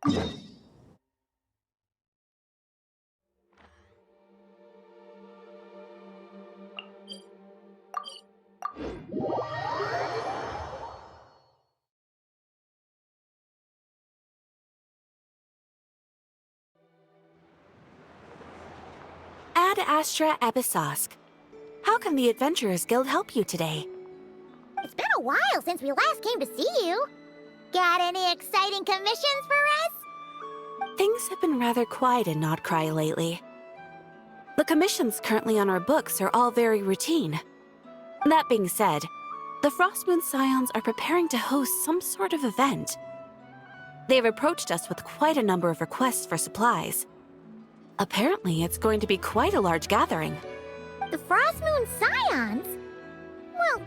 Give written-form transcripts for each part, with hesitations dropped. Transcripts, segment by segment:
Ad Astra Abyssosque. How can the Adventurers Guild help you today? It's been a while since we last came to see you. Got any exciting commissions for us? Things have been rather quiet in Nodcry lately. The commissions currently on our books are all very routine. That being said, the Frostmoon Scions are preparing to host some sort of event. They've approached us with quite a number of requests for supplies. Apparently, it's going to be quite a large gathering. The Frostmoon Scions? Well,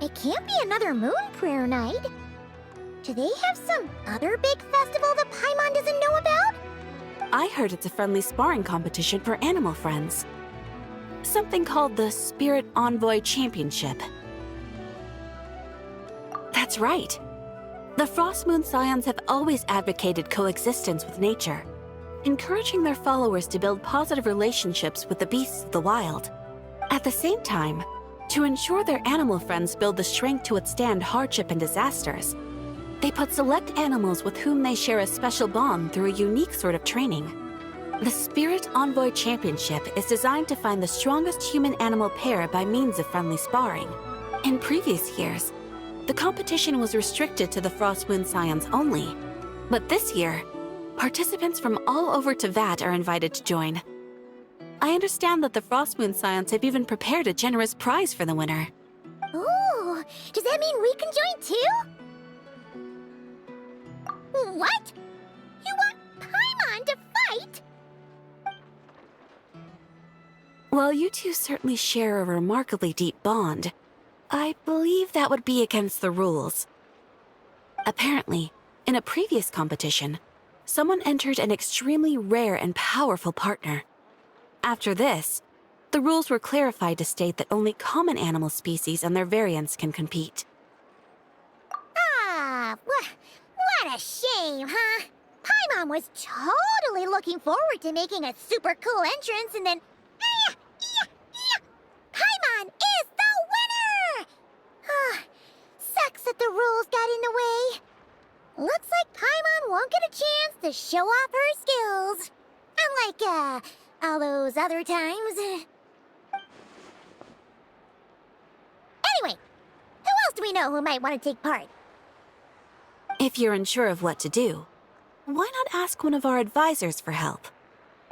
it can't be another Moon Prayer Night. Do they have some other big festival that Paimon doesn't know about? I heard it's a friendly sparring competition for animal friends. Something called the Spirit Envoy Championship. That's right. The Frostmoon Scions have always advocated coexistence with nature, encouraging their followers to build positive relationships with the beasts of the wild. At the same time, to ensure their animal friends build the strength to withstand hardship and disasters, they put select animals with whom they share a special bond through a unique sort of training. The Spirit Envoy Championship is designed to find the strongest human-animal pair by means of friendly sparring. In previous years, the competition was restricted to the Frostmoon Scions only, but this year, participants from all over Teyvat are invited to join. I understand that the Frostmoon Scions have even prepared a generous prize for the winner. Ooh, does that mean we can join too? What? You want Paimon to fight? While you two certainly share a remarkably deep bond, I believe that would be against the rules. Apparently, in a previous competition, someone entered an extremely rare and powerful partner. After this, the rules were clarified to state that only common animal species and their variants can compete. Ah, what a shame, huh? Paimon was totally looking forward to making a super cool entrance, and then... Paimon is the winner! Sucks that the rules got in the way. Looks like Paimon won't get a chance to show off her skills. Unlike, all those other times. Anyway, who else do we know who might want to take part? If you're unsure of what to do, why not ask one of our advisors for help?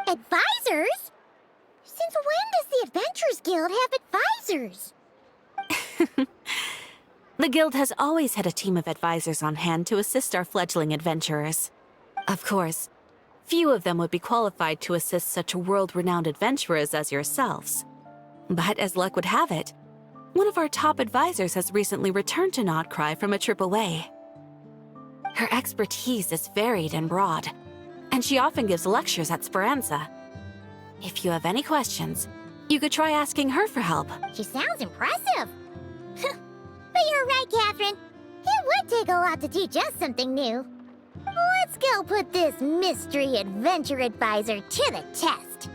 Advisors? Since when does the Adventurers Guild have advisors? The Guild has always had a team of advisors on hand to assist our fledgling adventurers. Of course, few of them would be qualified to assist such world-renowned adventurers as yourselves. But as luck would have it, one of our top advisors has recently returned to Nodcry from a trip away. Her expertise is varied and broad, and she often gives lectures at Speranza. If you have any questions, you could try asking her for help. She sounds impressive. But you're right, Catherine. It would take a lot to teach us something new. Let's go put this mystery adventure advisor to the test.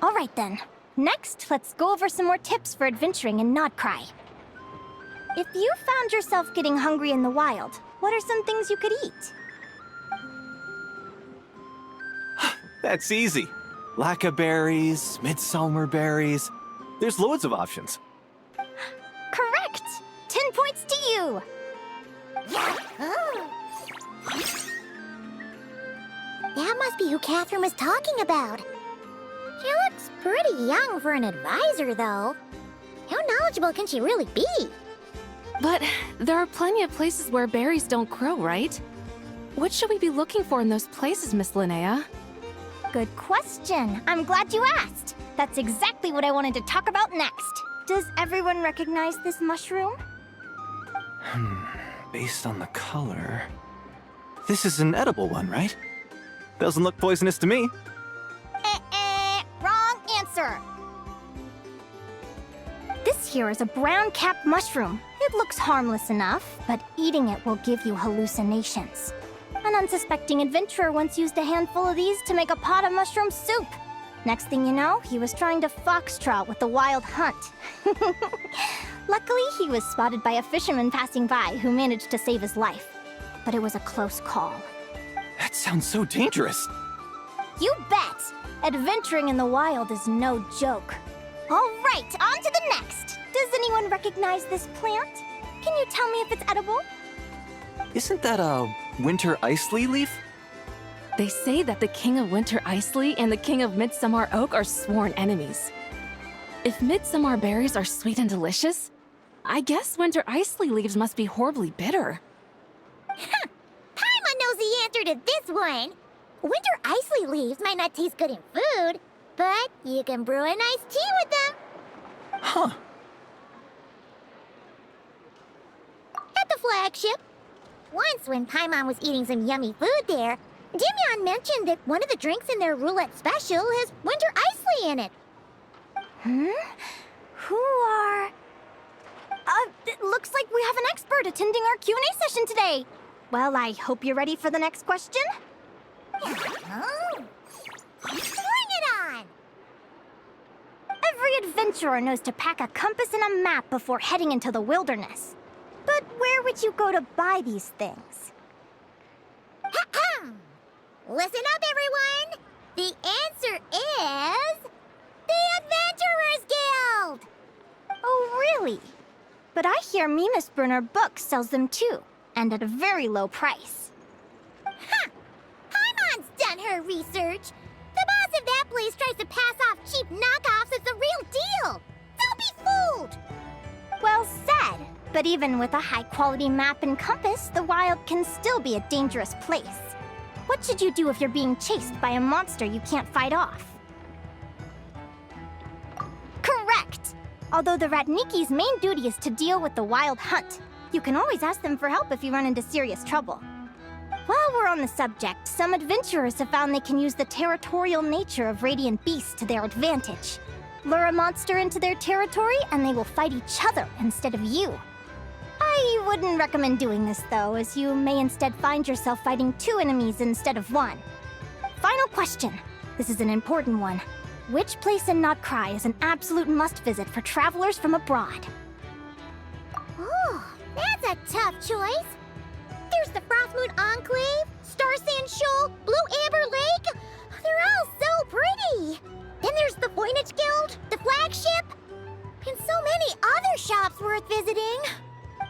Alright then. Next, let's go over some more tips for adventuring in Nodcry. If you found yourself getting hungry in the wild, what are some things you could eat? That's easy. Lacca berries, midsummer berries. There's loads of options. Correct! 10 points to you! That must must be who Catherine was talking about. She looks pretty young for an advisor, though. How knowledgeable can she really be? But there are plenty of places where berries don't grow, right? What should we be looking for in those places, Miss Linnea? Good question. I'm glad you asked. That's exactly what I wanted to talk about next. Does everyone recognize this mushroom? Based on the color... This is an edible one, right? Doesn't look poisonous to me. Wrong answer. This here is a brown-capped mushroom. It looks harmless enough, but eating it will give you hallucinations. An unsuspecting adventurer once used a handful of these to make a pot of mushroom soup. Next thing you know, he was trying to foxtrot with the wild hunt. Luckily, he was spotted by a fisherman passing by who managed to save his life. But it was a close call. That sounds so dangerous. You bet! Adventuring in the wild is no joke. All right, on to the next. Does anyone recognize this plant? Can you tell me if it's edible? Isn't that a winter ice lily leaf? They say that the King of Winter Icely and the King of Midsummer Oak are sworn enemies. If midsummer berries are sweet and delicious, I guess winter Icely leaves must be horribly bitter. Paimon knows the answer to this one. Winter Icely leaves might not taste good in food, but you can brew a nice tea with them. Huh. At the flagship. Once when Paimon was eating some yummy food there, Dimyon mentioned that one of the drinks in their roulette special has winter Icely in it. Who are... it looks like we have an expert attending our Q&A session today. Well, I hope you're ready for the next question. Oh. Bring it on! Every adventurer knows to pack a compass and a map before heading into the wilderness. But where would you go to buy these things? Listen up, everyone! The answer is... the Adventurers Guild! Oh, really? But I hear Mimas Brunner Books sells them too, and at a very low price. Ha! Paimon's done her research. The boss of that place tries to pass off cheap knockoffs as the real deal. Don't be fooled! Well said. But even with a high-quality map and compass, the wild can still be a dangerous place. What should you do if you're being chased by a monster you can't fight off? Correct! Although the Ratniki's main duty is to deal with the wild hunt, you can always ask them for help if you run into serious trouble. While we're on the subject, some adventurers have found they can use the territorial nature of radiant beasts to their advantage. Lure a monster into their territory and they will fight each other instead of you. I wouldn't recommend doing this though, as you may instead find yourself fighting 2 enemies instead of 1. Final question. This is an important one. Which place in Notcry is an absolute must-visit for travelers from abroad? Oh, that's a tough choice. There's the Frostmoon Enclave, Star Sand Shoal, Blue Amber Lake. They're all so pretty. Then there's the Voynich Guild, the flagship, and so many other shops worth visiting.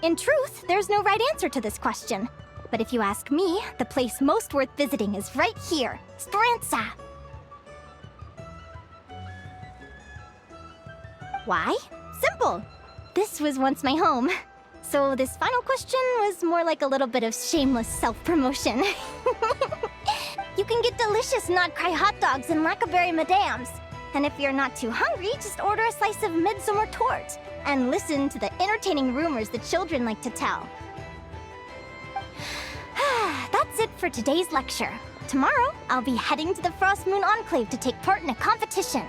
In truth, there's no right answer to this question. But if you ask me, the place most worth visiting is right here, Speranza. Why? Simple. This was once my home. So this final question was more like a little bit of shameless self-promotion. You can get delicious Notcry hot dogs and Lackaberry Madams. And if you're not too hungry, just order a slice of midsummer tort and listen to the entertaining rumors the children like to tell. That's it for today's lecture. Tomorrow, I'll be heading to the Frostmoon Enclave to take part in a competition.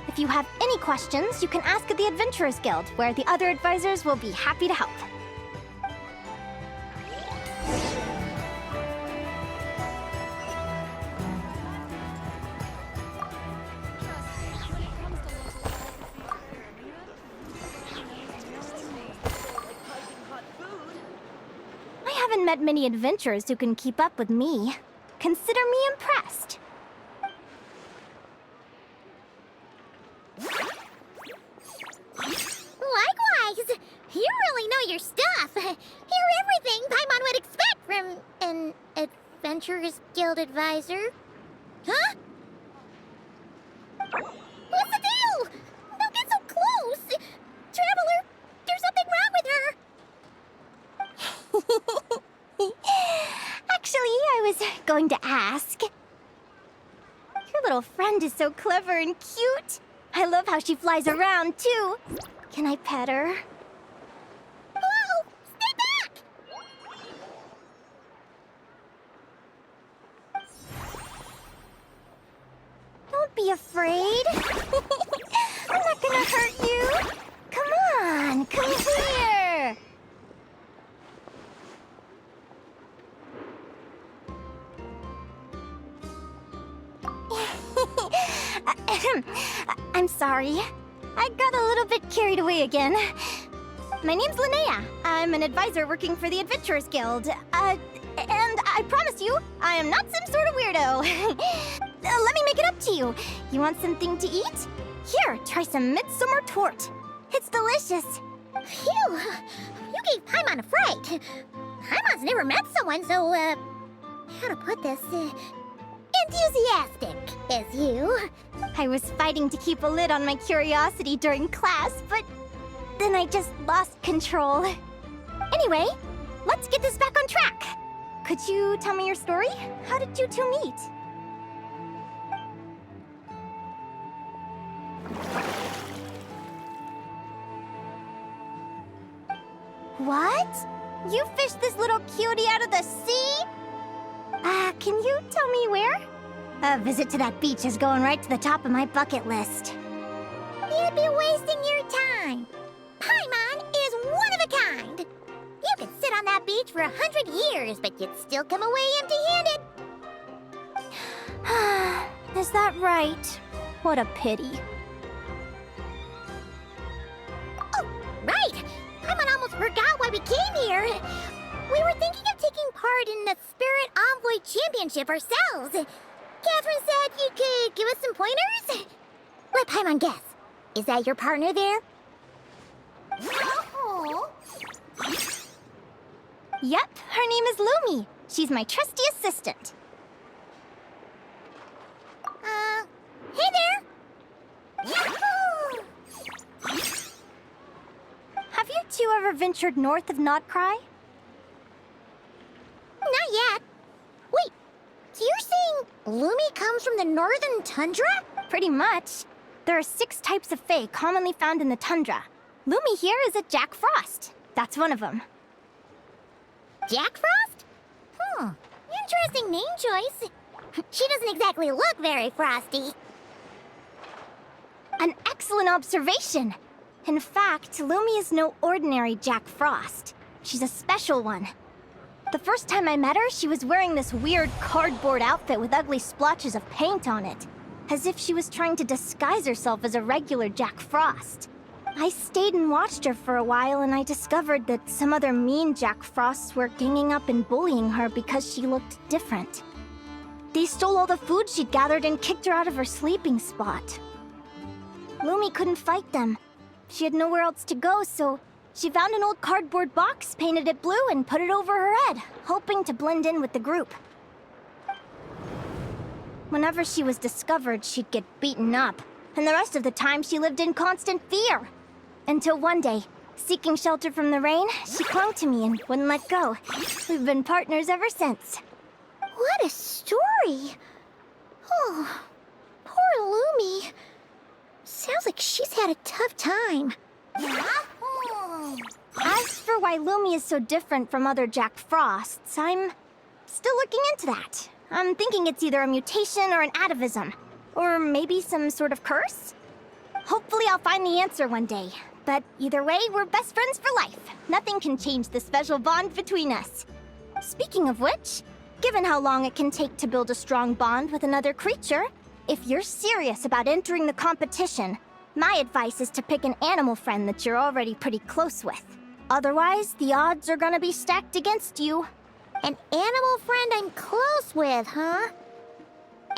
If you have any questions, you can ask at the Adventurers Guild, where the other advisors will be happy to help. I haven't met many adventurers who can keep up with me. Consider me impressed. Likewise! You really know your stuff. You're everything Paimon would expect from an Adventurers Guild advisor. Huh? What's the deal? Don't get so close! Traveler, there's something wrong with her! Actually, I was going to ask. Your little friend is so clever and cute. I love how she flies around, too. Can I pet her? Whoa! Stay back! Don't be afraid. I'm not gonna hurt you. Come on, come here. I'm sorry. I got a little bit carried away again. My name's Linnea. I'm an advisor working for the Adventurers Guild. And I promise you, I am not some sort of weirdo. Let me make it up to you. You want something to eat? Here, try some midsummer tort. It's delicious. Phew! You gave Paimon a fright. Paimon's never met someone so, how to put this, enthusiastic as you. I was fighting to keep a lid on my curiosity during class, but then I just lost control. Anyway, let's get this back on track. Could you tell me your story? How did you two meet? What? You fished this little cutie out of the sea? Can you tell me where? A visit to that beach is going right to the top of my bucket list. You'd be wasting your time. Paimon is one of a kind. You could sit on that beach for 100 years, but you'd still come away empty-handed. Is that right? What a pity. Oh, right! Paimon almost forgot why we came here. We were thinking of taking part in the Spirit Envoy Championship ourselves. Catherine said you could give us some pointers? Let Paimon guess. Is that your partner there? Oh. Yep, her name is Lumi. She's my trusty assistant. Hey there! Yahoo! Have you two ever ventured north of Notcry? Not yet. Wait, so you're saying Lumi comes from the northern tundra? Pretty much. There are 6 types of fae commonly found in the tundra. Lumi here is a Jack Frost. That's one of them. Jack Frost? Interesting name choice. She doesn't exactly look very frosty. An excellent observation. In fact, Lumi is no ordinary Jack Frost. She's a special one. The first time I met her, she was wearing this weird cardboard outfit with ugly splotches of paint on it, as if she was trying to disguise herself as a regular Jack Frost. I stayed and watched her for a while, and I discovered that some other mean Jack Frosts were ganging up and bullying her because she looked different. They stole all the food she'd gathered and kicked her out of her sleeping spot. Lumi couldn't fight them. She had nowhere else to go, so she found an old cardboard box, painted it blue, and put it over her head, hoping to blend in with the group. Whenever she was discovered, she'd get beaten up, and the rest of the time she lived in constant fear. Until one day, seeking shelter from the rain, she clung to me and wouldn't let go. We've been partners ever since. What a story! Oh, poor Lumi. Sounds like she's had a tough time. As for why Lumi is so different from other Jack Frosts, I'm still looking into that. I'm thinking it's either a mutation or an atavism. Or maybe some sort of curse? Hopefully I'll find the answer one day. But either way, we're best friends for life. Nothing can change the special bond between us. Speaking of which, given how long it can take to build a strong bond with another creature, if you're serious about entering the competition, my advice is to pick an animal friend that you're already pretty close with. Otherwise, the odds are gonna be stacked against you. An animal friend I'm close with, huh?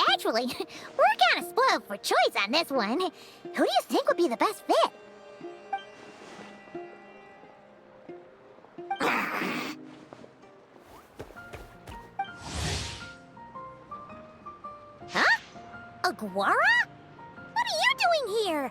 Actually, we're kind of spoiled for choice on this one. Who do you think would be the best fit? Huh? Guara? What are you doing here?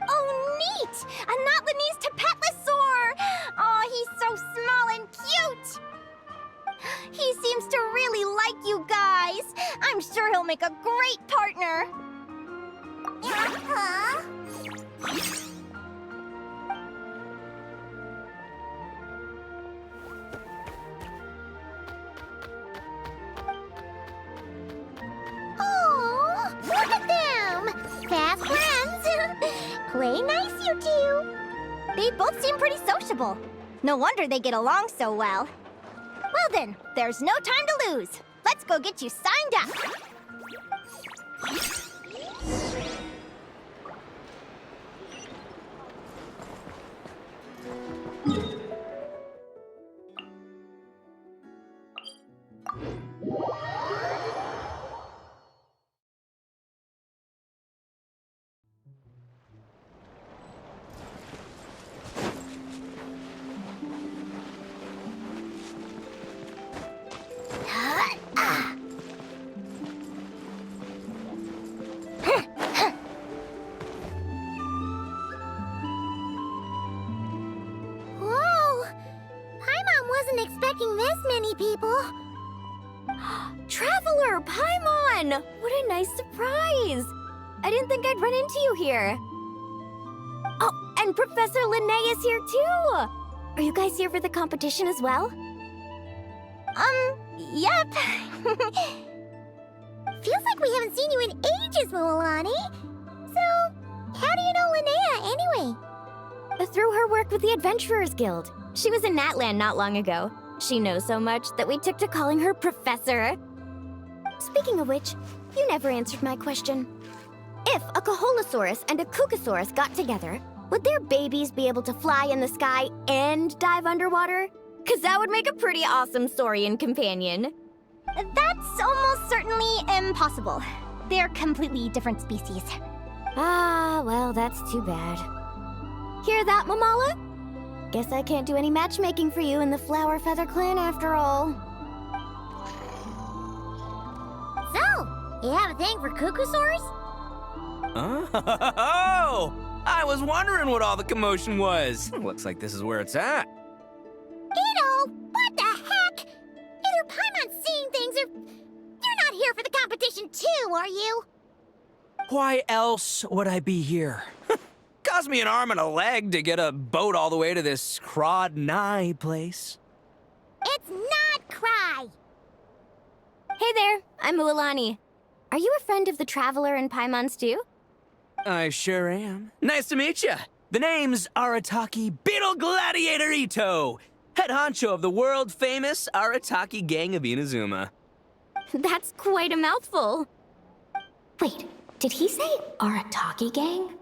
Oh, neat! A Notlanese Tapetlosaur! Oh, he's so small and cute! He seems to really like you guys. I'm sure he'll make a great partner. Huh? Oh, look at them! Fast friends! Play nice, you two! They both seem pretty sociable. No wonder they get along so well. Well then, there's no time to lose. Let's go get you signed up. Whoa! Paimon wasn't expecting this many people. Traveler, Paimon! What a nice surprise! I didn't think I'd run into you here. Oh, and Professor Linnea is here too! Are you guys here for the competition as well? Yep. Feels like we haven't seen you in ages, Mualani. So, how do you know Linnea anyway? Through her work with the Adventurers Guild. She was in Natland not long ago. She knows so much that we took to calling her Professor. Speaking of which, you never answered my question. If a Kaholosaurus and a Kukasaurus got together, would their babies be able to fly in the sky and dive underwater? 'Cause that would make a pretty awesome saurian companion. That's almost certainly impossible. They're completely different species. Ah, well, that's too bad. Hear that, Mamala? Guess I can't do any matchmaking for you in the Flower Feather Clan after all. So, you have a thing for Kukusaurs? Oh! I was wondering what all the commotion was. Looks like this is where it's at. Ito, what the heck? Either Paimon's seeing things or you're not here for the competition too, are you? Why else would I be here? Cost me an arm and a leg to get a boat all the way to this Crodnai place. It's not Cry. Hey there, I'm Mualani. Are you a friend of the Traveler and Paimon's too? I sure am. Nice to meet you. The name's Arataki Beetle Gladiator Ito, head honcho of the world-famous Arataki Gang of Inazuma. That's quite a mouthful. Wait, did he say Arataki Gang?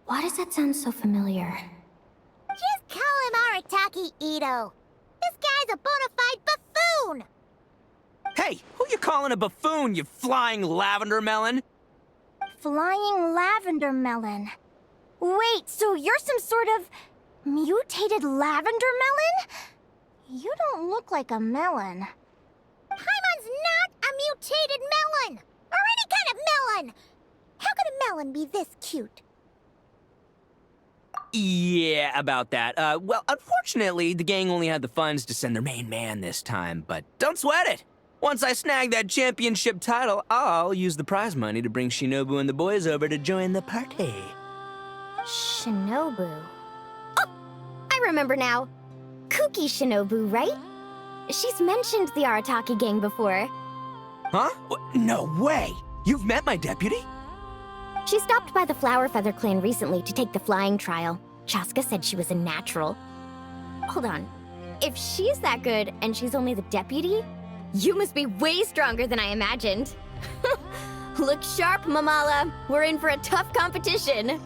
Why does that sound so familiar? Just call him Arataki Ito. This guy's a bona fide buffoon. Hey, who you calling a buffoon, you flying lavender melon? Flying lavender melon. Wait, so you're some sort of mutated lavender melon? You don't look like a melon. Paimon's not a mutated melon, or any kind of melon. How could a melon be this cute? Yeah, about that. Well, unfortunately, the gang only had the funds to send their main man this time, but don't sweat it. Once I snag that championship title, I'll use the prize money to bring Shinobu and the boys over to join the party. Shinobu. Oh, I remember now. Kuki Shinobu, right? She's mentioned the Arataki Gang before. Huh? No way! You've met my deputy? She stopped by the Flower Feather Clan recently to take the flying trial. Chaska said she was a natural. Hold on. If she's that good and she's only the deputy, you must be way stronger than I imagined. Look sharp, Mamala. We're in for a tough competition.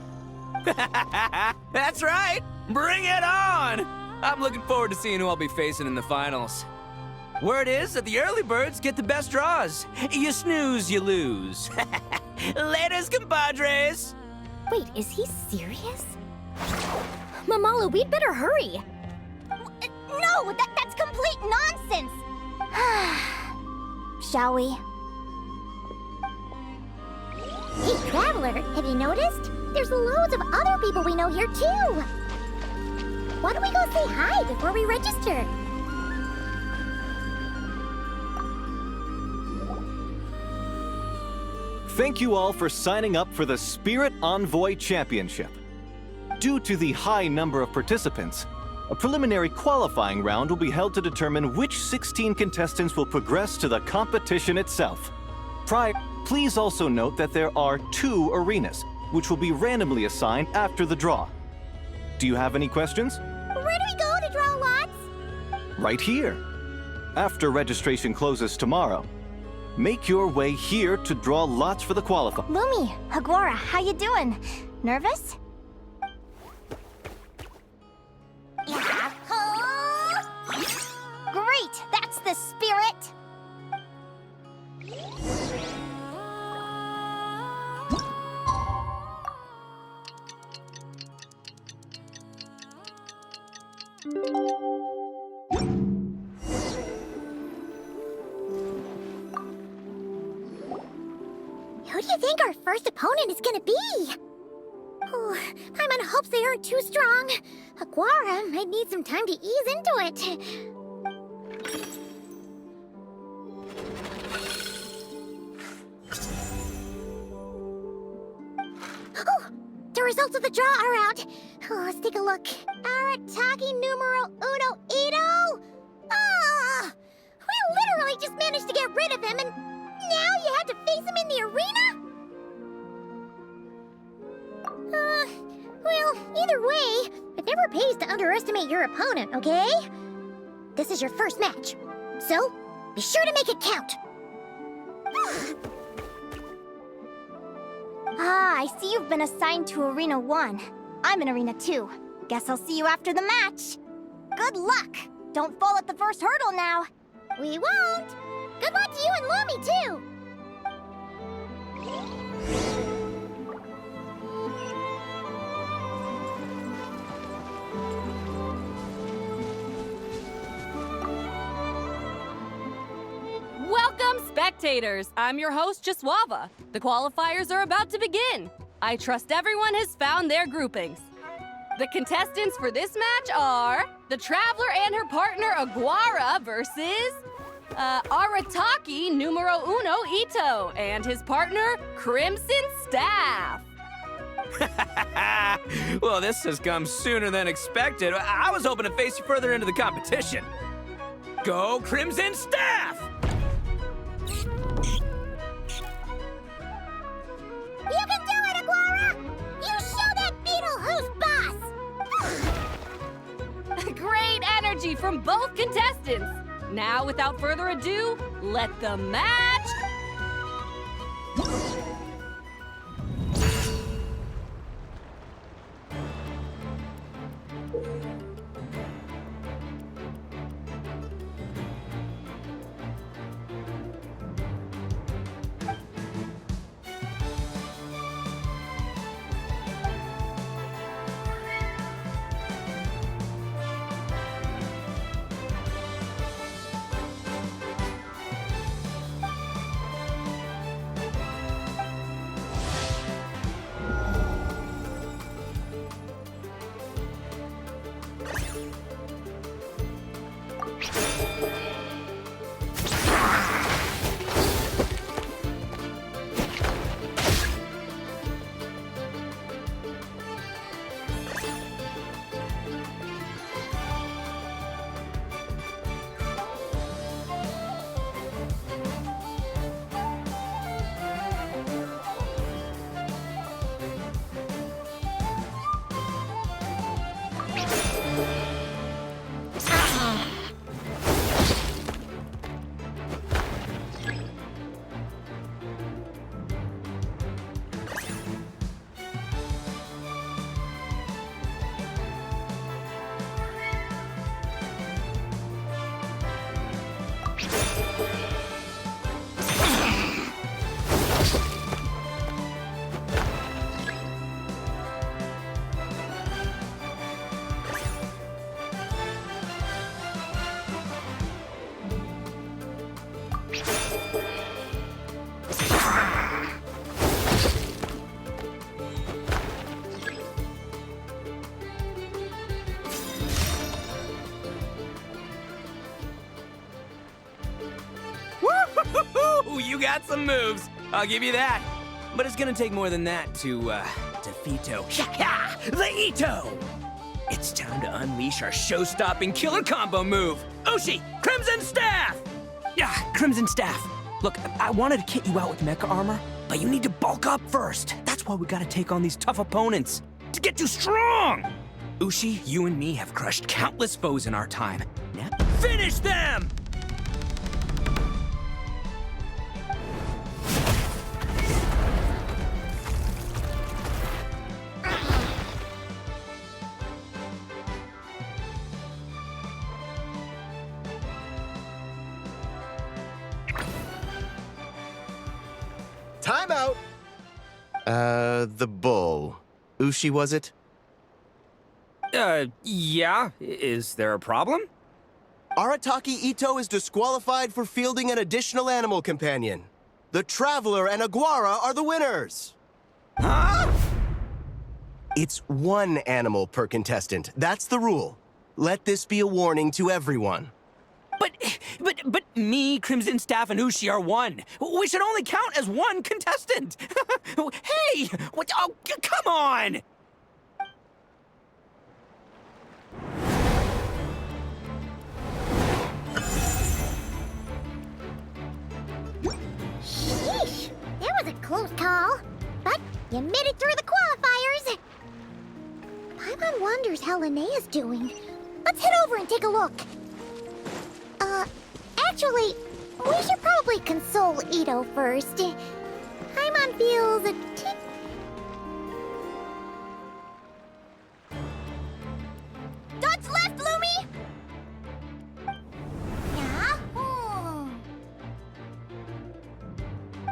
That's right! Bring it on! I'm looking forward to seeing who I'll be facing in the finals. Word is that the early birds get the best draws. You snooze, you lose. Laters, compadres! Wait, is he serious? Mamala, we'd better hurry. No, that's complete nonsense! Shall we? Hey, Traveler, have you noticed? There's loads of other people we know here, too. Why don't we go say hi before we register? Thank you all for signing up for the Spirit Envoy Championship. Due to the high number of participants, a preliminary qualifying round will be held to determine which 16 contestants will progress to the competition itself. Please also note that there are 2 arenas, which will be randomly assigned after the draw. Do you have any questions? Where do we go to draw lots? Right here. After registration closes tomorrow, make your way here to draw lots for the qualifying. Lumi, Agora, how you doing? Nervous? Great! That's the spirit! Who do you think our first opponent is gonna be? Oh, Paimon hopes they aren't too strong. Aguara might need some time to ease into it. Oh, the results of the draw are out. Oh, let's take a look. Arataki numero uno Ito? Ah! We literally just managed to get rid of him, and now you have to face him in the arena? Well, either way, it never pays to underestimate your opponent, okay? This is your first match, so be sure to make it count. Ah, I see you've been assigned to Arena 1. I'm in Arena 2. Guess I'll see you after the match. Good luck! Don't fall at the first hurdle now. We won't. Good luck to you and Lumi, too. Welcome, spectators! I'm your host, Jaswava. The qualifiers are about to begin. I trust everyone has found their groupings. The contestants for this match are the Traveler and her partner, Aguara, versus Arataki numero uno Ito and his partner, Crimson Staff. Well, this has come sooner than expected. I was hoping to face you further into the competition. Go Crimson Staff! You can do it, Aguara! You show that beetle who's boss! Great energy from both contestants. Now, without further ado, let the match... You got some moves. I'll give you that. But it's gonna take more than that to defeat the Ito. It's time to unleash our show-stopping killer combo move. Ushi, Crimson Staff! Yeah, Crimson Staff. Look, I wanted to kit you out with mecha armor, but you need to bulk up first. That's why we gotta take on these tough opponents to get you strong. Ushi, you and me have crushed countless foes in our time. Now, finish them! Time out! The bull. Ushi, was it? Yeah. Is there a problem? Arataki Ito is disqualified for fielding an additional animal companion. The Traveler and Aguara are the winners! Huh? It's one animal per contestant. That's the rule. Let this be a warning to everyone. But me, Crimson Staff, and Ushi are one. We should only count as one contestant. Hey, what? Oh, come on! Sheesh, that was a close call. But you made it through the qualifiers. Paimon wonders how Linnea's doing. Let's head over and take a look. Actually, we should probably console Ito first. Paimon feels a tick. Dodge left, Lumi! Yeah?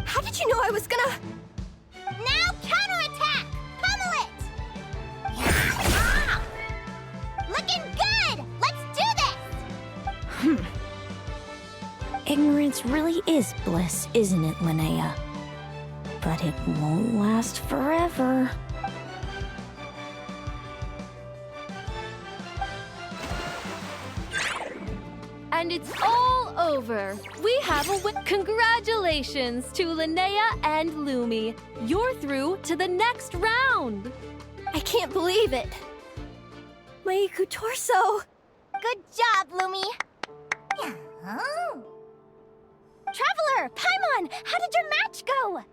How did you know I was gonna... Now counterattack! Pummel it! Ah! Looking good! Let's do this! Ignorance really is bliss, isn't it, Linnea? But it won't last forever. And it's all over. We have a win. Congratulations to Linnea and Lumi. You're through to the next round. I can't believe it. My Iku torso. Good job, Lumi. Oh. Traveler, Paimon, how did your match go?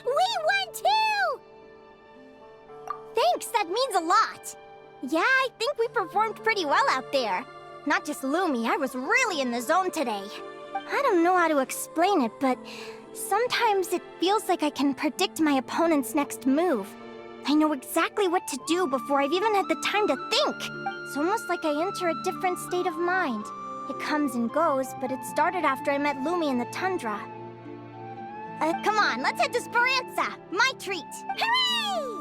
We won too! Thanks, that means a lot. Yeah, I think we performed pretty well out there. Not just Lumi, I was really in the zone today. I don't know how to explain it, but sometimes it feels like I can predict my opponent's next move. I know exactly what to do before I've even had the time to think. It's almost like I enter a different state of mind. It comes and goes, but it started after I met Lumi in the tundra. Come on, let's head to Speranza! My treat! Hooray!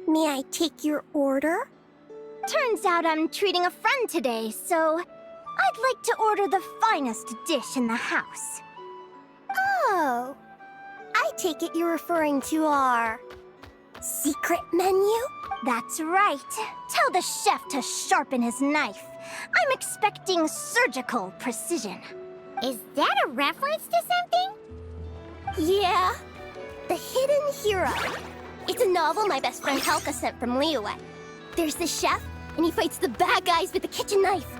May I take your order? Turns out I'm treating a friend today, so I'd like to order the finest dish in the house. Oh. I take it you're referring to our secret menu? That's right. Tell the chef to sharpen his knife. I'm expecting surgical precision. Is that a reference to something? Yeah. The Hidden Hero. It's a novel my best friend Helka sent from Liye. There's the chef, and he fights the bad guys with a kitchen knife.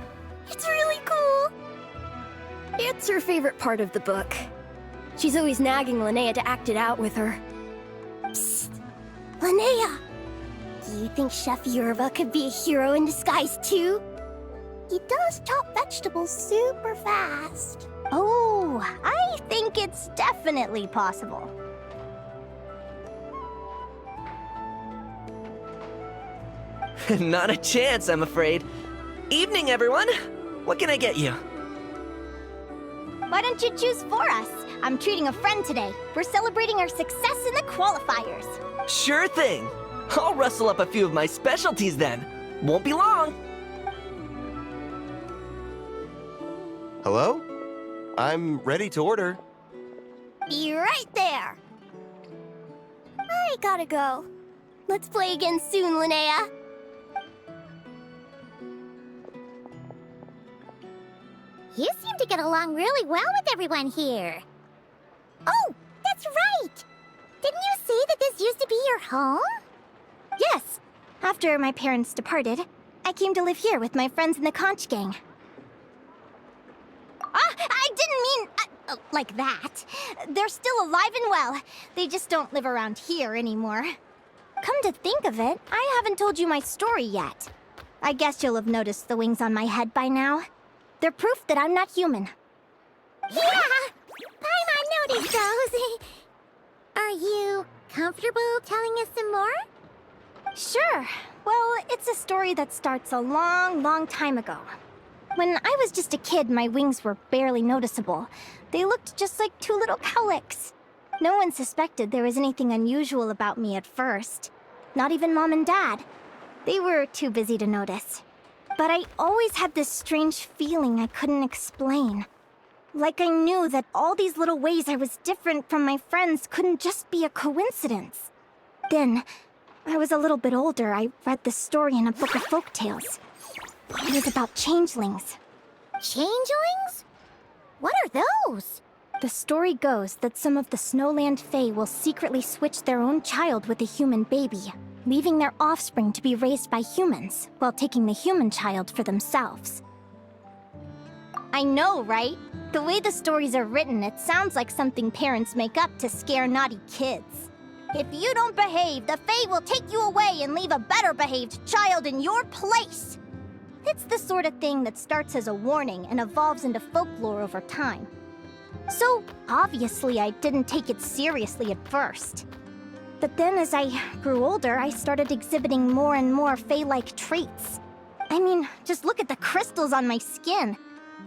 It's really cool. It's her favorite part of the book. She's always nagging Linnea to act it out with her. Psst. Linnea, do you think Chef Yerba could be a hero in disguise too? He does chop vegetables super fast. Oh, I think it's definitely possible. Not a chance, I'm afraid. Evening, everyone. What can I get you? Why don't you choose for us? I'm treating a friend today. We're celebrating our success in the qualifiers. Sure thing. I'll rustle up a few of my specialties then. Won't be long. Hello? I'm ready to order. Be right there. I gotta go. Let's play again soon, Linnea. You seem to get along really well with everyone here. Oh, that's right! Didn't you say that this used to be your home? Yes. After my parents departed, I came to live here with my friends in the conch gang. I didn't mean like that. They're still alive and well. They just don't live around here anymore. Come to think of it, I haven't told you my story yet. I guess you'll have noticed the wings on my head by now. They're proof that I'm not human. Yeah! Paimon noticed those. Are you comfortable telling us some more? Sure. Well, it's a story that starts a long, long time ago. When I was just a kid, my wings were barely noticeable. They looked just like two little cowlicks. No one suspected there was anything unusual about me at first. Not even Mom and Dad. They were too busy to notice. But I always had this strange feeling I couldn't explain. Like I knew that all these little ways I was different from my friends couldn't just be a coincidence. Then, I was a little bit older, I read this story in a book of folktales. It was about changelings. Changelings? What are those? The story goes that some of the Snowland Fae will secretly switch their own child with a human baby, leaving their offspring to be raised by humans, while taking the human child for themselves. I know, right? The way the stories are written, it sounds like something parents make up to scare naughty kids. If you don't behave, the Fae will take you away and leave a better-behaved child in your place! It's the sort of thing that starts as a warning and evolves into folklore over time. So, obviously, I didn't take it seriously at first. But then as I grew older, I started exhibiting more and more Fae-like traits. I mean, just look at the crystals on my skin.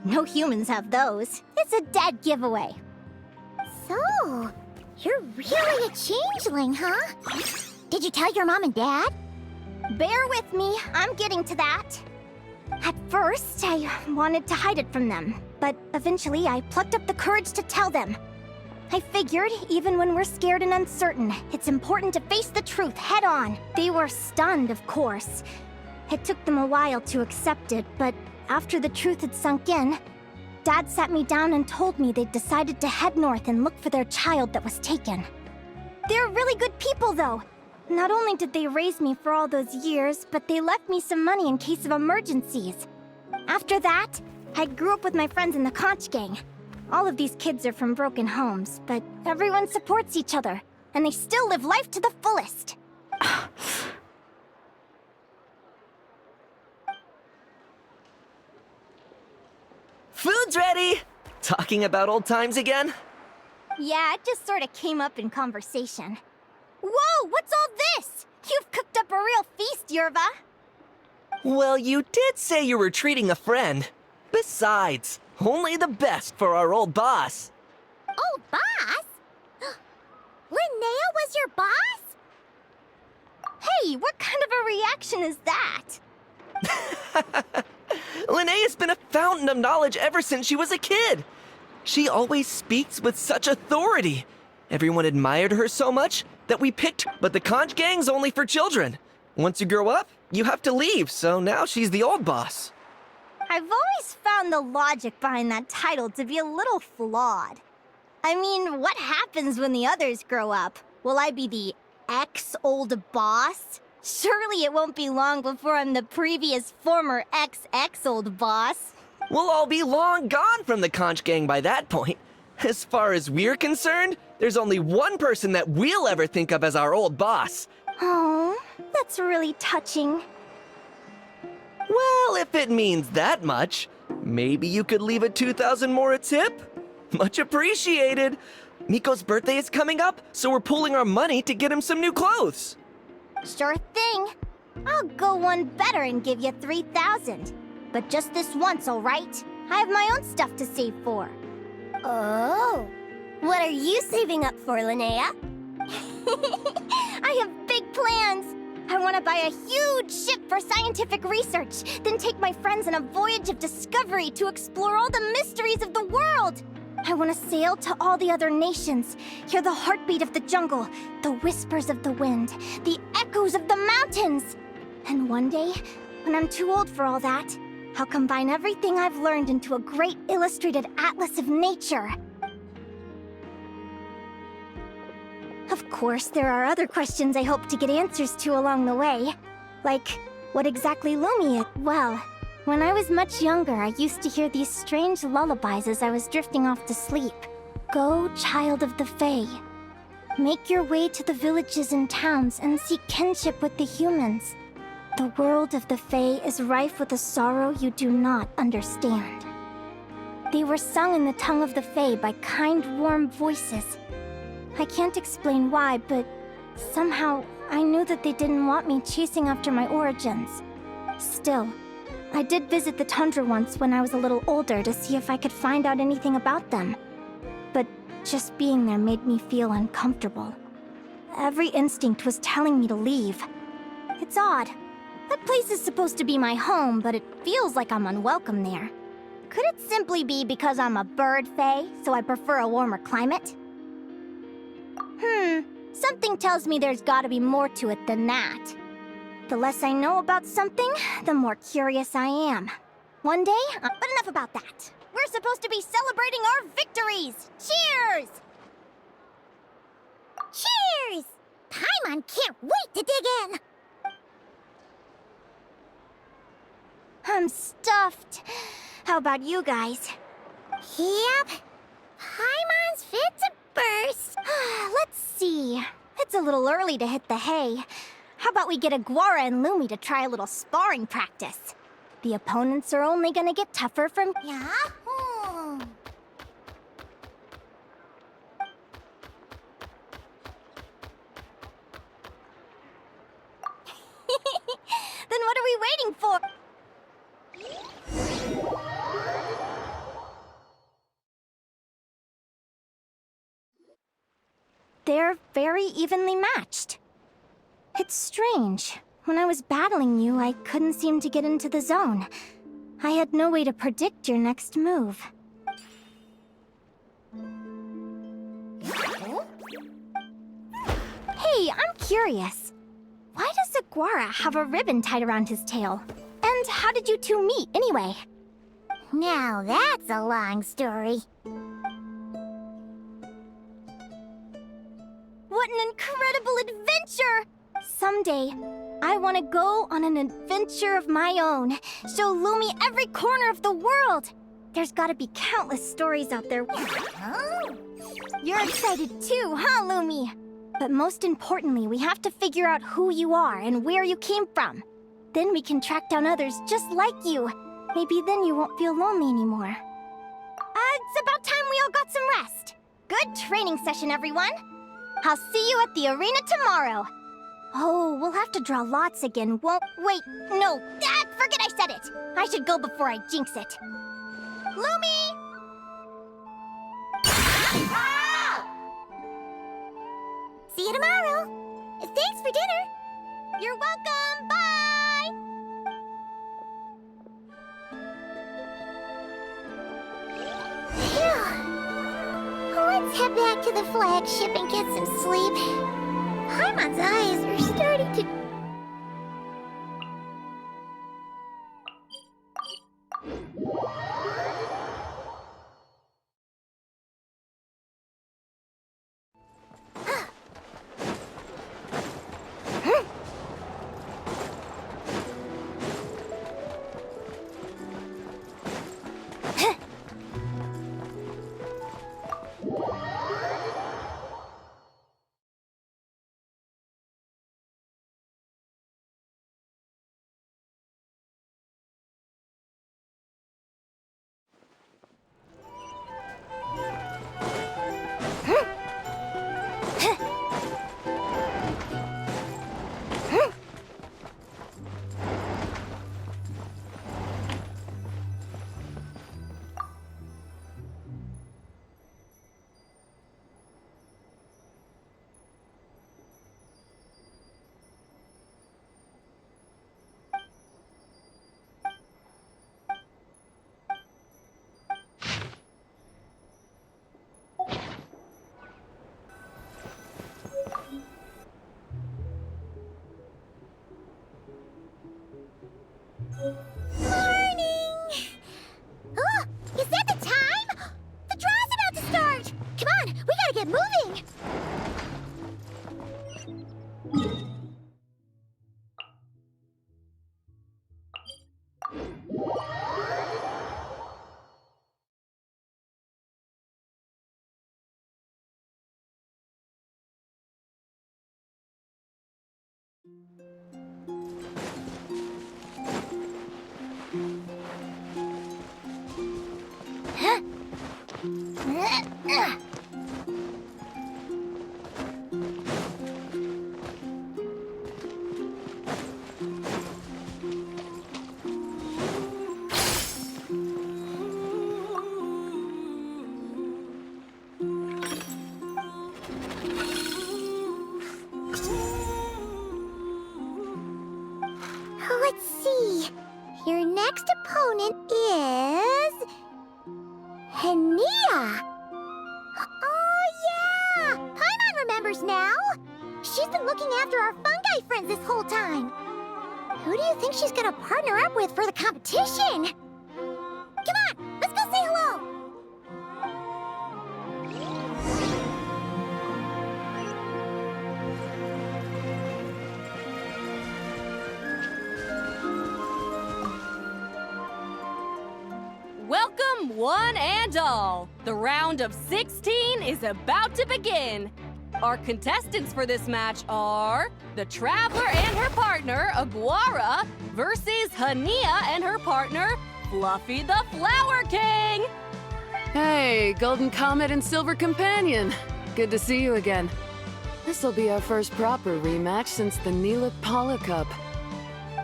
No humans have those. It's a dead giveaway. So, you're really a changeling, huh? Did you tell your mom and dad? Bear with me, I'm getting to that. At first, I wanted to hide it from them, but eventually I plucked up the courage to tell them. I figured, even when we're scared and uncertain, it's important to face the truth head on. They were stunned, of course. It took them a while to accept it, but after the truth had sunk in, Dad sat me down and told me they'd decided to head north and look for their child that was taken. They're really good people, though. Not only did they raise me for all those years, but they left me some money in case of emergencies. After that, I grew up with my friends in the conch gang. All of these kids are from broken homes, but everyone supports each other, and they still live life to the fullest. Food's ready! Talking about old times again? Yeah, it just sort of came up in conversation. Whoa, what's all this? You've cooked up a real feast, Yerva. Well, you did say you were treating a friend. Besides, only the best for our old boss. Old boss? Linnea was your boss? Hey, what kind of a reaction is that? Linnea's been a fountain of knowledge ever since she was a kid. She always speaks with such authority. Everyone admired her so much that we picked her. But the conch gang's only for children. Once you grow up, you have to leave, so now she's the old boss. I've always found the logic behind that title to be a little flawed. I mean, what happens when the others grow up? Will I be the ex-old boss? Surely it won't be long before I'm the previous former ex-old boss. We'll all be long gone from the conch gang by that point. As far as we're concerned, there's only one person that we'll ever think of as our old boss. Oh, that's really touching. Well, if it means that much, maybe you could leave a 2,000 more a tip? Much appreciated. Miko's birthday is coming up, so we're pooling our money to get him some new clothes. Sure thing. I'll go one better and give you 3,000. But just this once, all right? I have my own stuff to save for. Oh, what are you saving up for, Linnea? I have big plans. I want to buy a huge ship for scientific research, then take my friends on a voyage of discovery to explore all the mysteries of the world. I want to sail to all the other nations, hear the heartbeat of the jungle, the whispers of the wind, the echoes of the mountains. And one day, when I'm too old for all that, I'll combine everything I've learned into a great illustrated atlas of nature. Of course, there are other questions I hope to get answers to along the way. Like, what exactly Lumi is? Well, when I was much younger, I used to hear these strange lullabies as I was drifting off to sleep. Go, child of the Fae. Make your way to the villages and towns and seek kinship with the humans. The world of the Fae is rife with a sorrow you do not understand. They were sung in the tongue of the Fae by kind, warm voices. I can't explain why, but somehow I knew that they didn't want me chasing after my origins. Still, I did visit the tundra once when I was a little older to see if I could find out anything about them. But just being there made me feel uncomfortable. Every instinct was telling me to leave. It's odd. That place is supposed to be my home, but it feels like I'm unwelcome there. Could it simply be because I'm a bird fae, so I prefer a warmer climate? Something tells me there's gotta be more to it than that. The less I know about something, the more curious I am. One day, but enough about that. We're supposed to be celebrating our victories! Cheers! Cheers! Paimon can't wait to dig in! I'm stuffed. How about you guys? Yep. Paimon's fit to burst. Let's see. It's a little early to hit the hay. How about we get Aguara and Lumi to try a little sparring practice? The opponents are only gonna get tougher from... Yahoo! Then what are we waiting for? They're very evenly matched. It's strange. When I was battling you, I couldn't seem to get into the zone. I had no way to predict your next move. Hey, I'm curious. Why does Aguara have a ribbon tied around his tail? And how did you two meet, anyway? Now that's a long story. What an incredible adventure! Someday, I want to go on an adventure of my own. Show Lumi every corner of the world. There's gotta be countless stories out there. You're excited too, huh, Lumi? But most importantly, we have to figure out who you are and where you came from. Then we can track down others just like you. Maybe then you won't feel lonely anymore. It's about time we all got some rest. Good training session, everyone. I'll see you at the arena tomorrow. Oh, we'll have to draw lots again, won't... Wait, no. Forget I said it. I should go before I jinx it. Lumi! See you tomorrow. Thanks for dinner. You're welcome. Bye! Phew. Let's head back to the flagship and get some sleep. Paimon's eyes are starting to moving! Let's see. Your next opponent is... Linnea! Oh, yeah! Paimon remembers now! She's been looking after our fungi friends this whole time. Who do you think she's gonna partner up with for the competition? Come on, let's go say hello! Welcome, one and all. The round of 16 is about to begin. Our contestants for this match are the Traveler and her partner, Agar, versus Linnea and her partner, Fluffy the Flower King. Hey, Golden Comet and Silver Companion. Good to see you again. This'll be our first proper rematch since the Neela Paula Cup.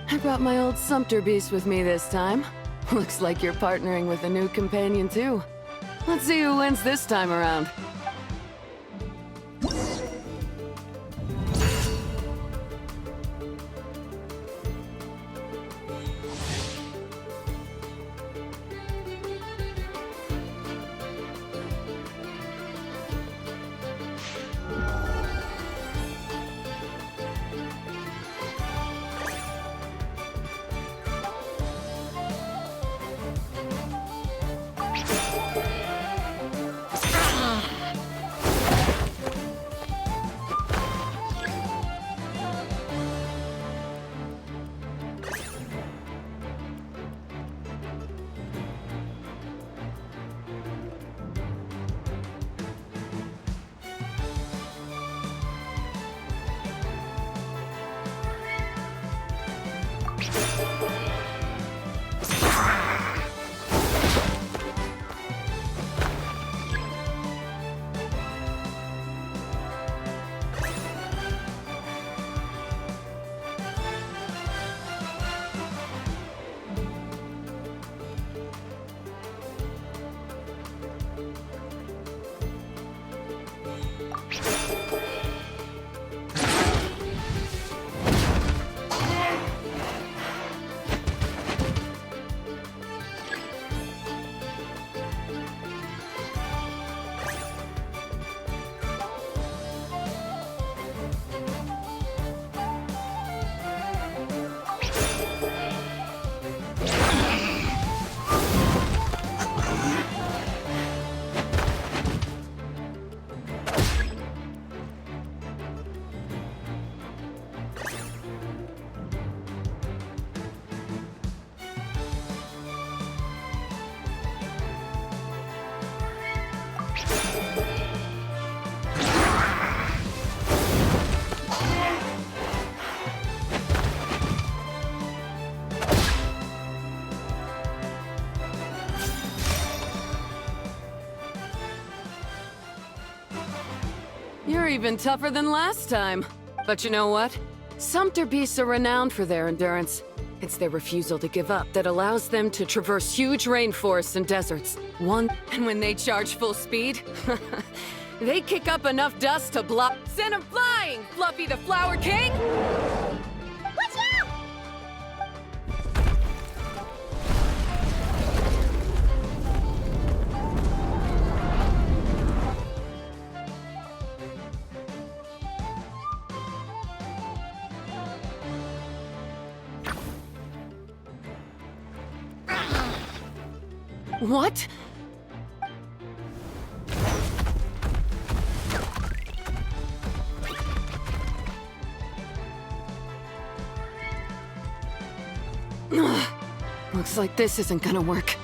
I brought my old Sumpter Beast with me this time. Looks like you're partnering with a new companion, too. Let's see who wins this time around. You're even tougher than last time. But you know what? Sumpter beasts are renowned for their endurance. It's their refusal to give up that allows them to traverse huge rainforests and deserts. And when they charge full speed, they kick up enough dust to block. Send them flying, Fluffy the Flower King! Watch out! What? Looks like this isn't gonna work.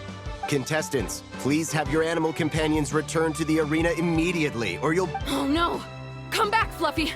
Contestants, please have your animal companions return to the arena immediately, or you'll... Oh no! Come back, Fluffy!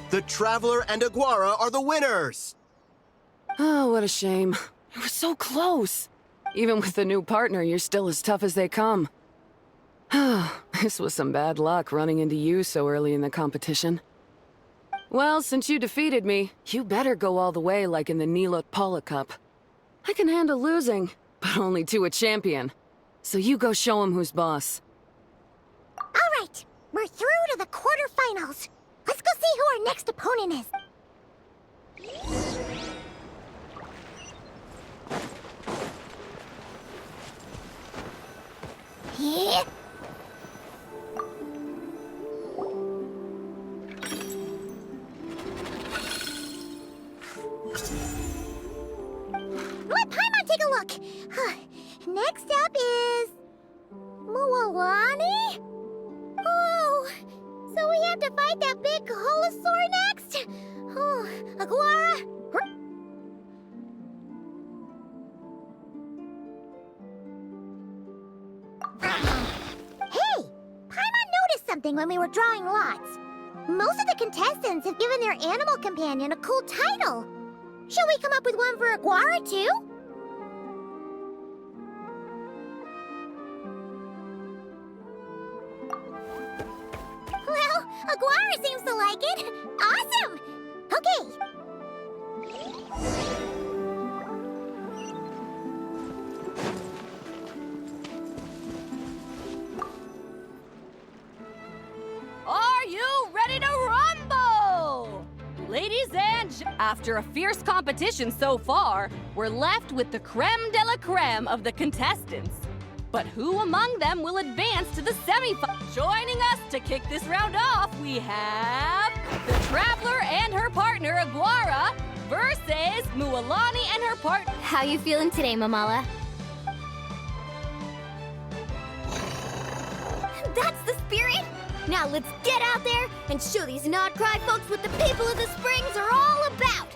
The Traveler and Aguara are the winners! Oh, what a shame. You were so close. Even with the new partner, you're still as tough as they come. This was some bad luck running into you so early in the competition. Well, since you defeated me, you better go all the way like in the Nilot Paula Cup. I can handle losing, but only to a champion. So you go show him who's boss. All right, we're through to the quarterfinals. Let's go see who our next opponent is. Yeah. Let Paimon take a look. Next up is... Mualani? Oh, so we have to fight that big holosaur next? Oh, Aguara? Hey! Paimon noticed something when we were drawing lots. Most of the contestants have given their animal companion a cool title. Should we come up with one for Aguara, too? Well, Aguara seems to like it. Awesome! Okay. Are you ready to rumble? Ladies and after a fierce competition so far, we're left with the creme de la creme of the contestants. But who among them will advance to the semifinals? Joining us to kick this round off, we have the Traveler and her partner, Aguara, versus Mualani and her partner. How you feeling today, Mamala? That's the spirit! Now let's get out there and show these Nodcry folks what the people of the Springs are all about!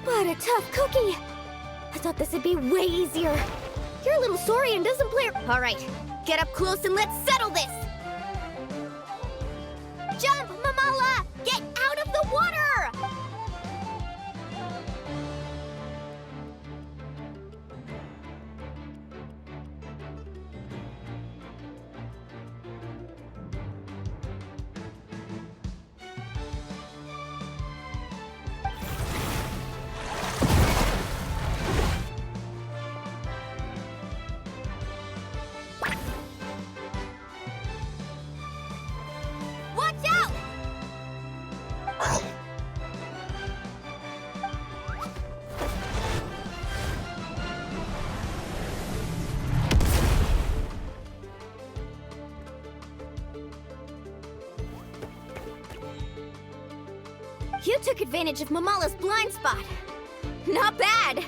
What a tough cookie! I thought this would be way easier. Your little Saurian doesn't play. All right, get up close and let's settle this. Jump, Mamala! Get out of the water! Watch out! You took advantage of Mamala's blind spot. Not bad.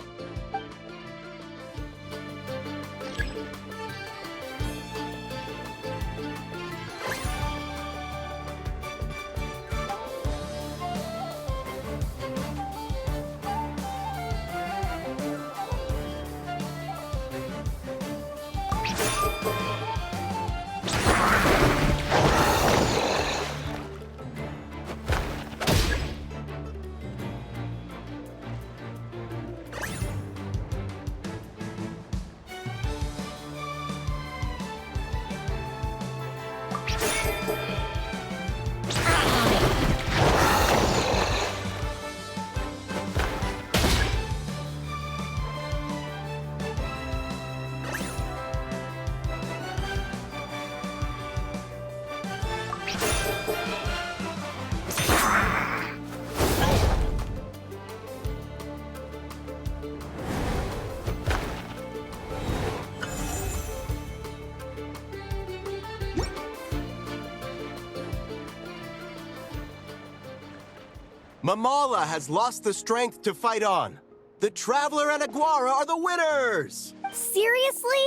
Mamala has lost the strength to fight on. The Traveler and Aguara are the winners! Seriously?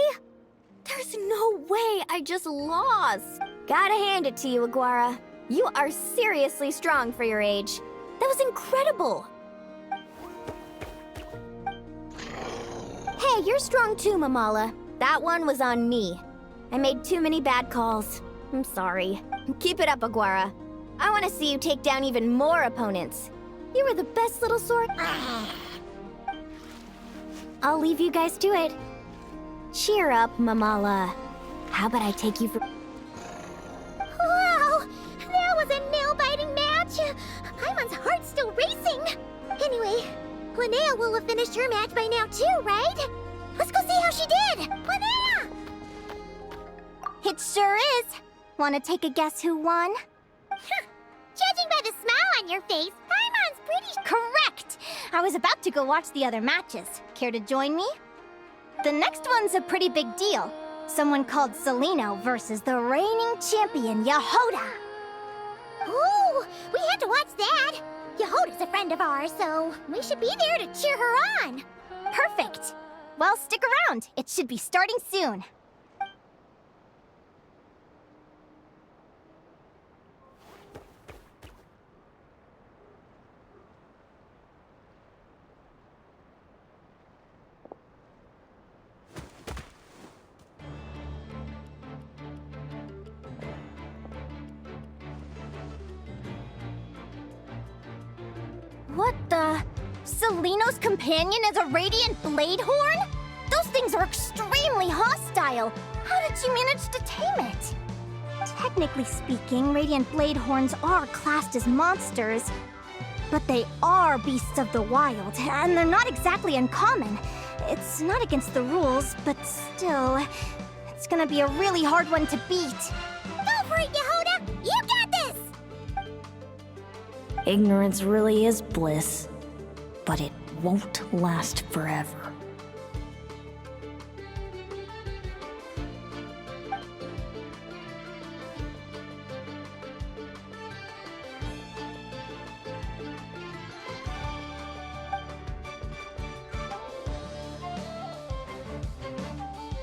There's no way I just lost. Gotta hand it to you, Aguara. You are seriously strong for your age. That was incredible. Hey, you're strong too, Mamala. That one was on me. I made too many bad calls. I'm sorry. Keep it up, Aguara. I want to see you take down even more opponents. You were the best little sword. I'll leave you guys to it. Cheer up, Mamala. How about I take you for... Wow! That was a nail-biting match! Paimon's heart's still racing! Anyway, Linnea will have finished her match by now too, right? Let's go see how she did! Linnea! It sure is. Want to take a guess who won? Judging by the smile on your face, Paimon's pretty... Correct! I was about to go watch the other matches. Care to join me? The next one's a pretty big deal. Someone called Seleno versus the reigning champion, Yehoda. Ooh, we had to watch that! Yehoda's a friend of ours, so we should be there to cheer her on! Perfect! Well, stick around. It should be starting soon. What the? Seleno's companion is a radiant blade horn? Those things are extremely hostile. How did you manage to tame it? Technically speaking, radiant blade horns are classed as monsters. But they are beasts of the wild, and they're not exactly uncommon. It's not against the rules, but still, it's gonna be a really hard one to beat. Go for it, Yehoda! You got this! Ignorance really is bliss. but it won't last forever.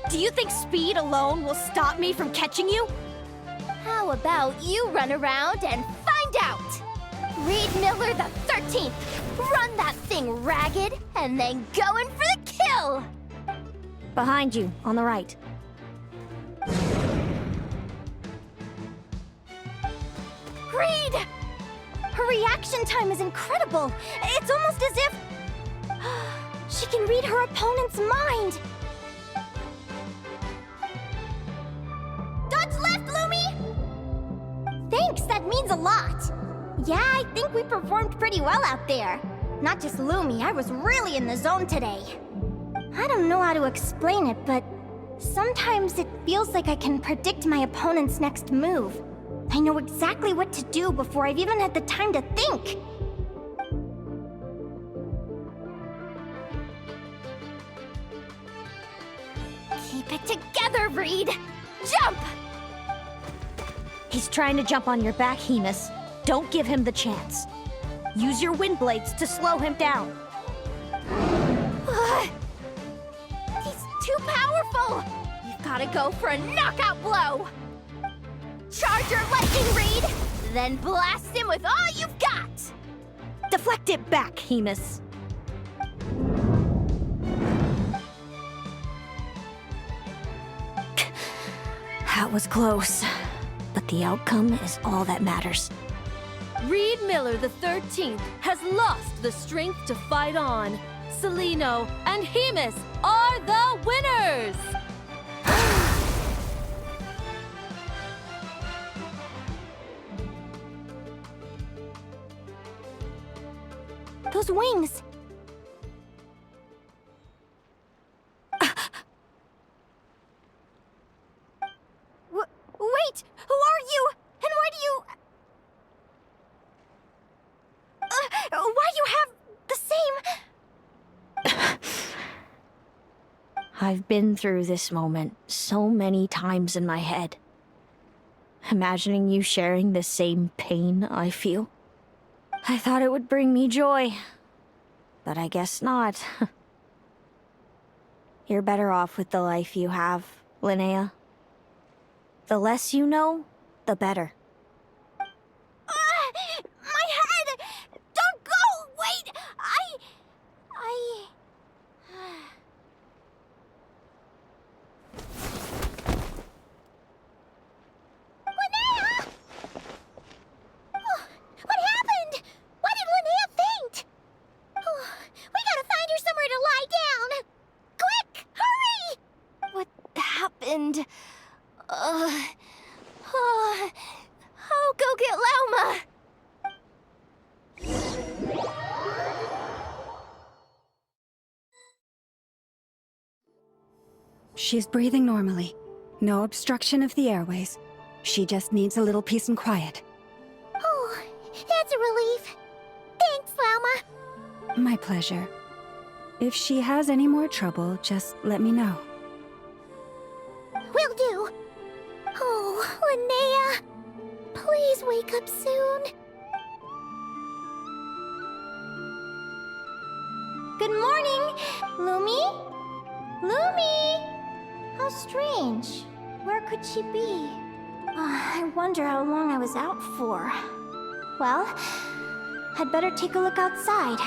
Do you think speed alone will stop me from catching you? How about you run around and find out? Reed Miller the 13th! Run that thing ragged, and then go in for the kill! Behind you, on the right. Reed! Her reaction time is incredible. It's almost as if she can read her opponent's mind. Dodge left, Lumi! Thanks, that means a lot. Yeah, I think we performed pretty well out there. Not just Lumi, I was really in the zone today. I don't know how to explain it, but sometimes it feels like I can predict my opponent's next move. I know exactly what to do before I've even had the time to think. Keep it together, Reed! Jump! He's trying to jump on your back, Hemus. Don't give him the chance. Use your wind blades to slow him down. He's too powerful! You've gotta go for a knockout blow! Charge your lightning, Reed! Then blast him with all you've got! Deflect it back, Hemus. That was close, but the outcome is all that matters. Reed Miller the 13th has lost the strength to fight on. Celino and Hemus are the winners! Those wings! Wait! Who are you? And why do you... why do you have the same... I've been through this moment so many times in my head. Imagining you sharing the same pain I feel. I thought it would bring me joy, but I guess not. You're better off with the life you have, Linnea. The less you know, the better. My head! Don't go! Wait! Linnea! Oh, what happened? Why did Linnea faint? Oh, we gotta find her somewhere to lie down. Quick! Hurry! What happened? I'll go get Lauma! She's breathing normally. No obstruction of the airways. She just needs a little peace and quiet. Oh, that's a relief. Thanks, Lauma. My pleasure. If she has any more trouble, just let me know. Will do. Oh, Linnea. Please wake up soon. Good morning, Lumi? Lumi! How strange. Where could she be? I wonder how long I was out for. Well, I'd better take a look outside.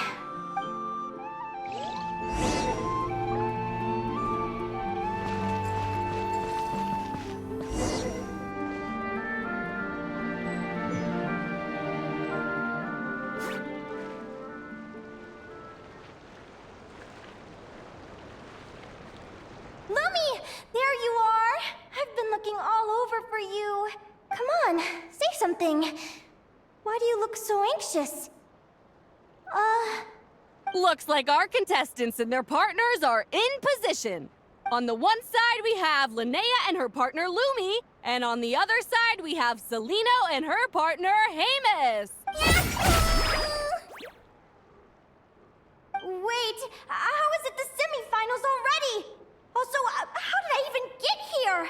Lumi! There you are! I've been looking all over for you. Come on, say something. Why do you look so anxious? Looks like our contestants and their partners are in position. On the one side, we have Linnea and her partner Lumi, and on the other side, we have Celino and her partner Hemus. Wait, how is it the semifinals already? Also, how did I even get here?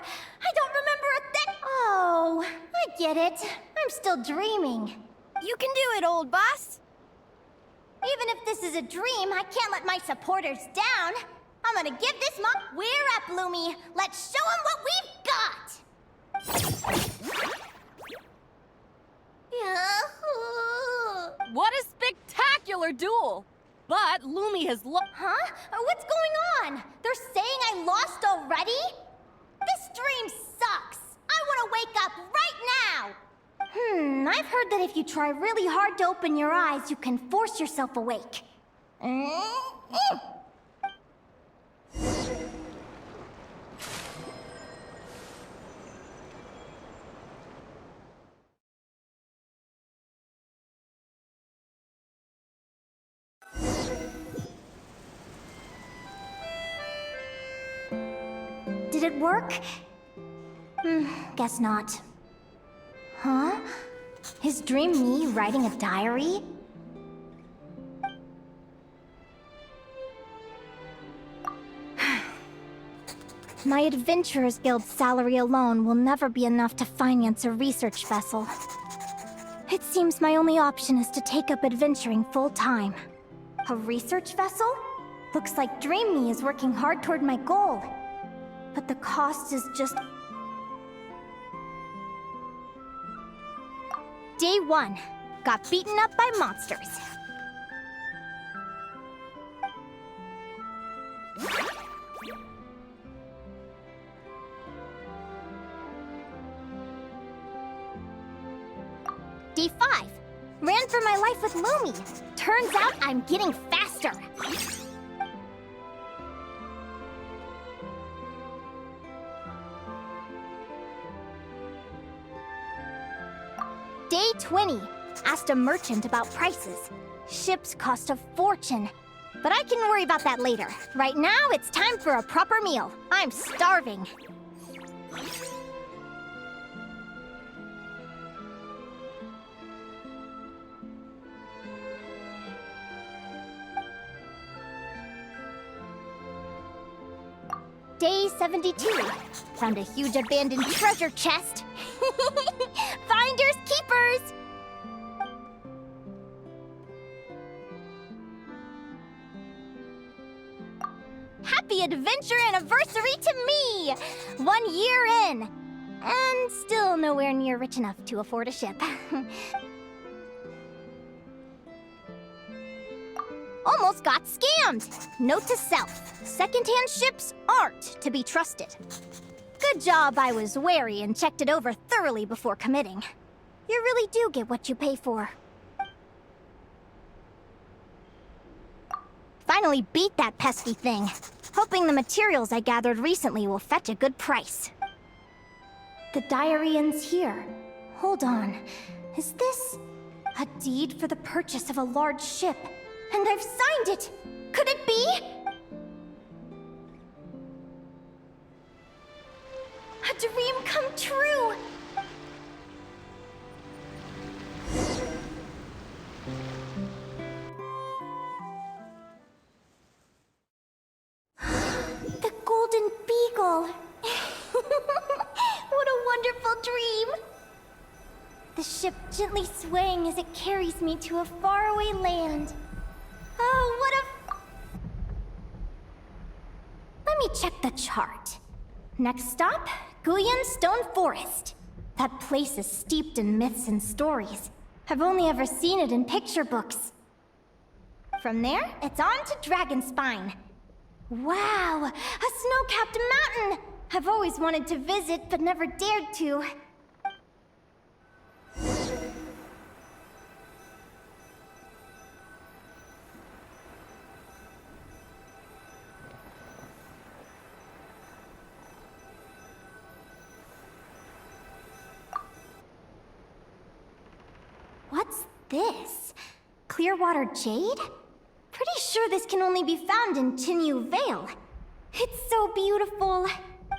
I don't remember a thing. Oh, I get it. I'm still dreaming. You can do it, old boss. Even if this is a dream, I can't let my supporters down. I'm gonna give this mom. We're up, Lumi. Let's show them what we've got. What a spectacular duel! But Lumi has Huh? What's going on? They're saying I lost already? This dream sucks. I want to wake up right now. I've heard that if you try really hard to open your eyes, you can force yourself awake. Did it work? Guess not. Huh? Is Dream me writing a diary? My Adventurers Guild salary alone will never be enough to finance a research vessel. It seems my only option is to take up adventuring full-time. A research vessel? Looks like Dream Me is working hard toward my goal. But the cost is just... Day 1. Got beaten up by monsters. Day 5. Ran for my life with Lumi. Turns out I'm getting faster. Day 20. Asked a merchant about prices. Ships cost a fortune. But I can worry about that later. Right now, it's time for a proper meal. I'm starving. Day 72. Found a huge abandoned treasure chest. Finders keepers! Happy adventure anniversary to me! 1 year in. And still nowhere near rich enough to afford a ship. Almost got scammed! Note to self, secondhand ships aren't to be trusted. Good job I was wary and checked it over thoroughly before committing. You really do get what you pay for. Finally beat that pesky thing. Hoping the materials I gathered recently will fetch a good price. The diary ends here. Hold on. Is this a deed for the purchase of a large ship? And I've signed it! Could it be? A dream come true! The Golden Beagle! What a wonderful dream! The ship gently swaying as it carries me to a faraway land. Oh, what a... Let me check the chart. Next stop, Guyan Stone Forest. That place is steeped in myths and stories. I've only ever seen it in picture books. From there, it's on to Dragonspine. Wow, a snow-capped mountain! I've always wanted to visit, but never dared to. What's this? Clearwater jade? Pretty sure this can only be found in Chinyu Vale. It's so beautiful.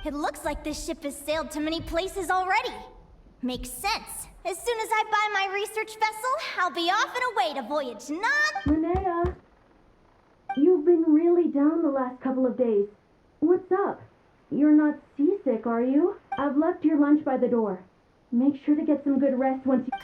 It looks like this ship has sailed to many places already. Makes sense. As soon as I buy my research vessel, I'll be off and away to voyage non... Linnea! down the last couple of days. What's up? You're not seasick, are you? I've left your lunch by the door. Make sure to get some good rest once you—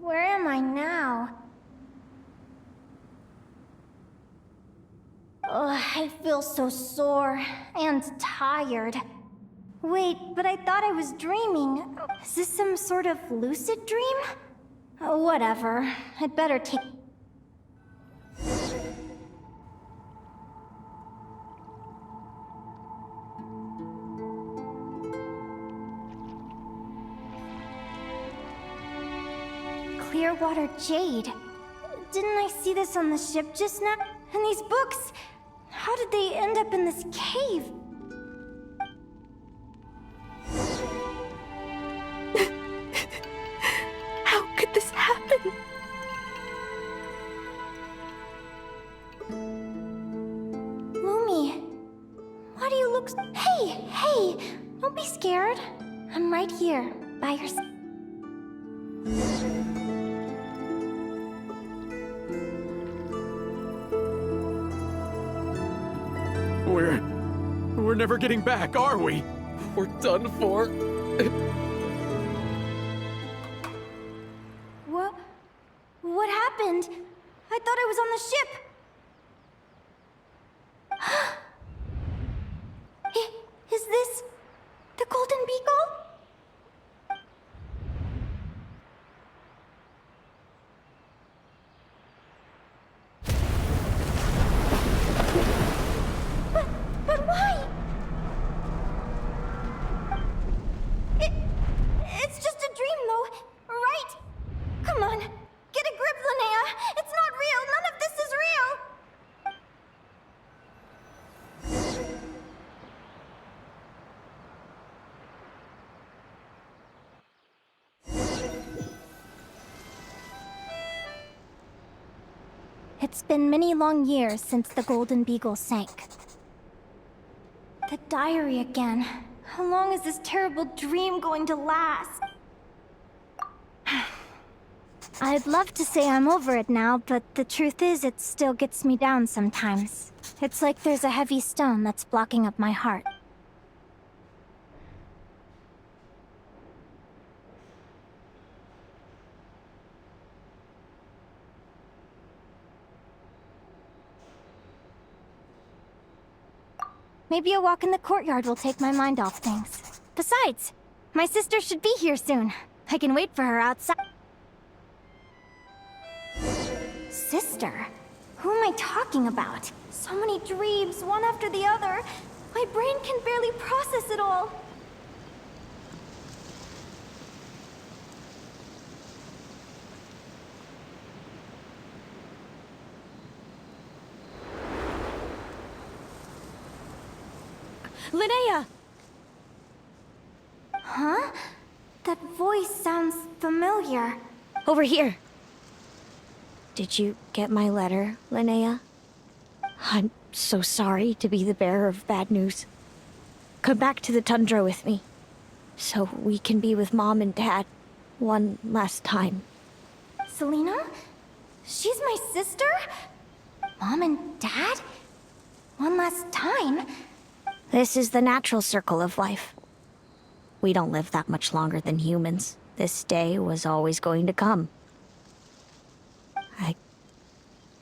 Where am I now? Ugh, I feel so sore and tired. Wait, but I thought I was dreaming. Is this some sort of lucid dream? Whatever. I'd better take— Clearwater Jade. Didn't I see this on the ship just now? And these books? How did they end up in this cave? How could this happen? Lumi, why do you look Hey! Don't be scared. I'm right here, by your side. We're never getting back, are we? We're done for. What happened? I thought I was on the ship. Is this the Golden Beagle? But why? It's just a dream, though, right? Come on, get a grip, Linnea. It's not real. None of this is real. It's been many long years since the Golden Beagle sank. The diary again. How long is this terrible dream going to last? I'd love to say I'm over it now, but the truth is it still gets me down sometimes. It's like there's a heavy stone that's blocking up my heart. Maybe a walk in the courtyard will take my mind off things. Besides, my sister should be here soon. I can wait for her outside. Sister? Who am I talking about? So many dreams, one after the other. My brain can barely process it all. Linnea! Huh? That voice sounds familiar. Over here. Did you get my letter, Linnea? I'm so sorry to be the bearer of bad news. Come back to the tundra with me, so we can be with Mom and Dad one last time. Selena? She's my sister? Mom and Dad? One last time? This is the natural circle of life. We don't live that much longer than humans. This day was always going to come.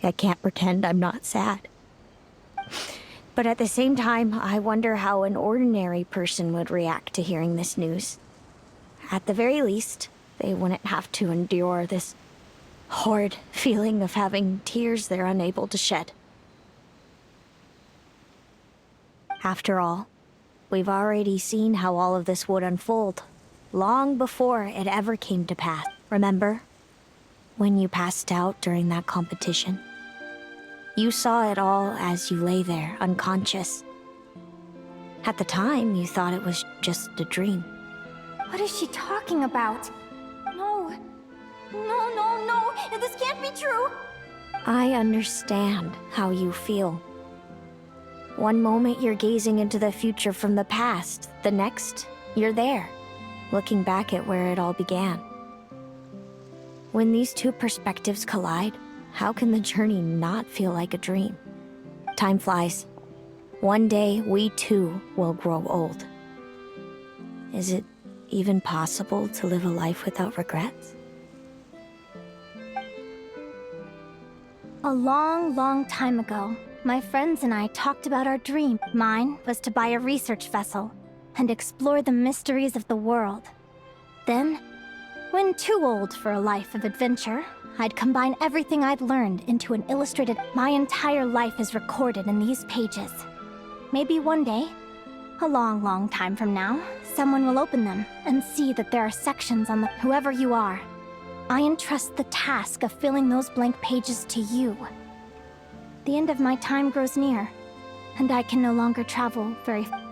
I can't pretend I'm not sad. But at the same time, I wonder how an ordinary person would react to hearing this news. At the very least, they wouldn't have to endure this horrid feeling of having tears they're unable to shed. After all, we've already seen how all of this would unfold, long before it ever came to pass. Remember? When you passed out during that competition? You saw it all as you lay there, unconscious. At the time, you thought it was just a dream. What is she talking about? No. No. This can't be true. I understand how you feel. One moment you're gazing into the future from the past, the next, you're there, looking back at where it all began. When these two perspectives collide, how can the journey not feel like a dream? Time flies. One day, we too will grow old. Is it even possible to live a life without regrets? A long, long time ago, my friends and I talked about our dream. Mine was to buy a research vessel and explore the mysteries of the world. Then, when too old for a life of adventure, I'd combine everything I'd learned into an illustrated. My entire life is recorded in these pages. Maybe one day, a long, long time from now, someone will open them and see that there are sections on the. Whoever you are, I entrust the task of filling those blank pages to you. The end of my time grows near, and I can no longer travel very far.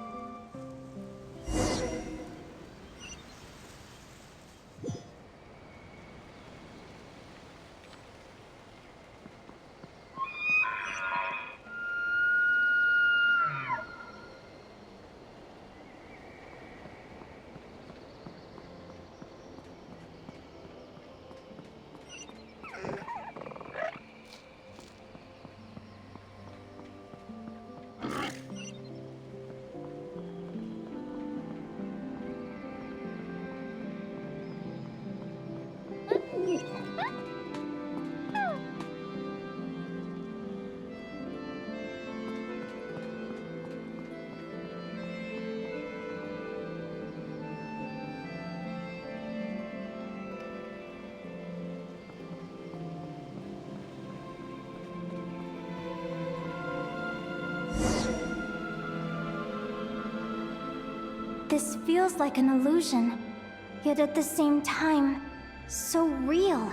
This feels like an illusion, yet at the same time, so real.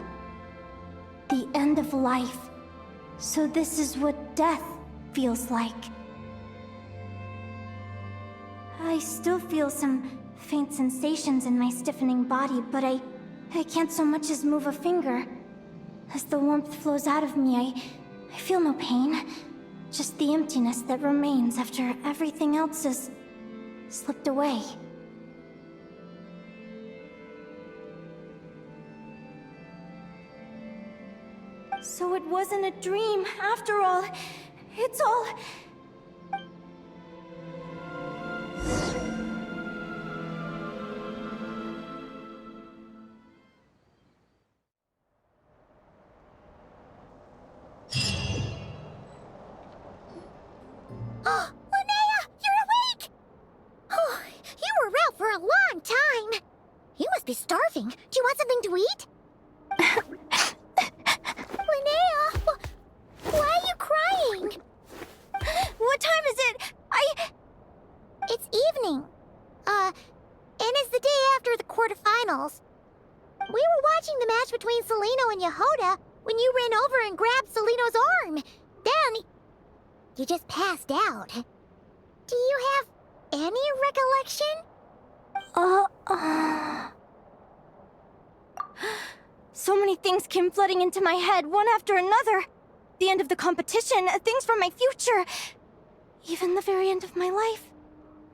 The end of life. So this is what death feels like. I still feel some faint sensations in my stiffening body, but I can't so much as move a finger. As the warmth flows out of me, I feel no pain. Just the emptiness that remains after everything else is slipped away. So it wasn't a dream, after all. It's all... Linnea, you're awake! Oh, you were out for a long time. You must be starving. Do you want something to eat? Linnea, why are you crying? What time is it? It's evening. And it's the day after the quarterfinals. We were watching the match between Celino and Yehoda when you ran over and grabbed Celino's arm. Then, you just passed out. Do you have any recollection? So many things came flooding into my head, one after another. The end of the competition, things from my future. Even the very end of my life,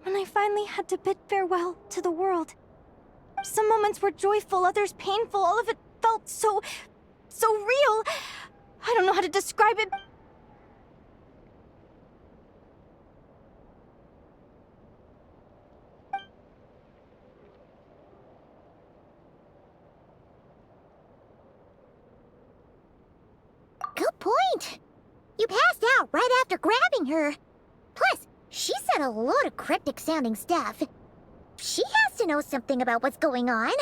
when I finally had to bid farewell to the world. Some moments were joyful, others painful. All of it felt so real. I don't know how to describe it. Good point. You passed out right after grabbing her. Plus, she said a load of cryptic-sounding stuff. She has to know something about what's going on.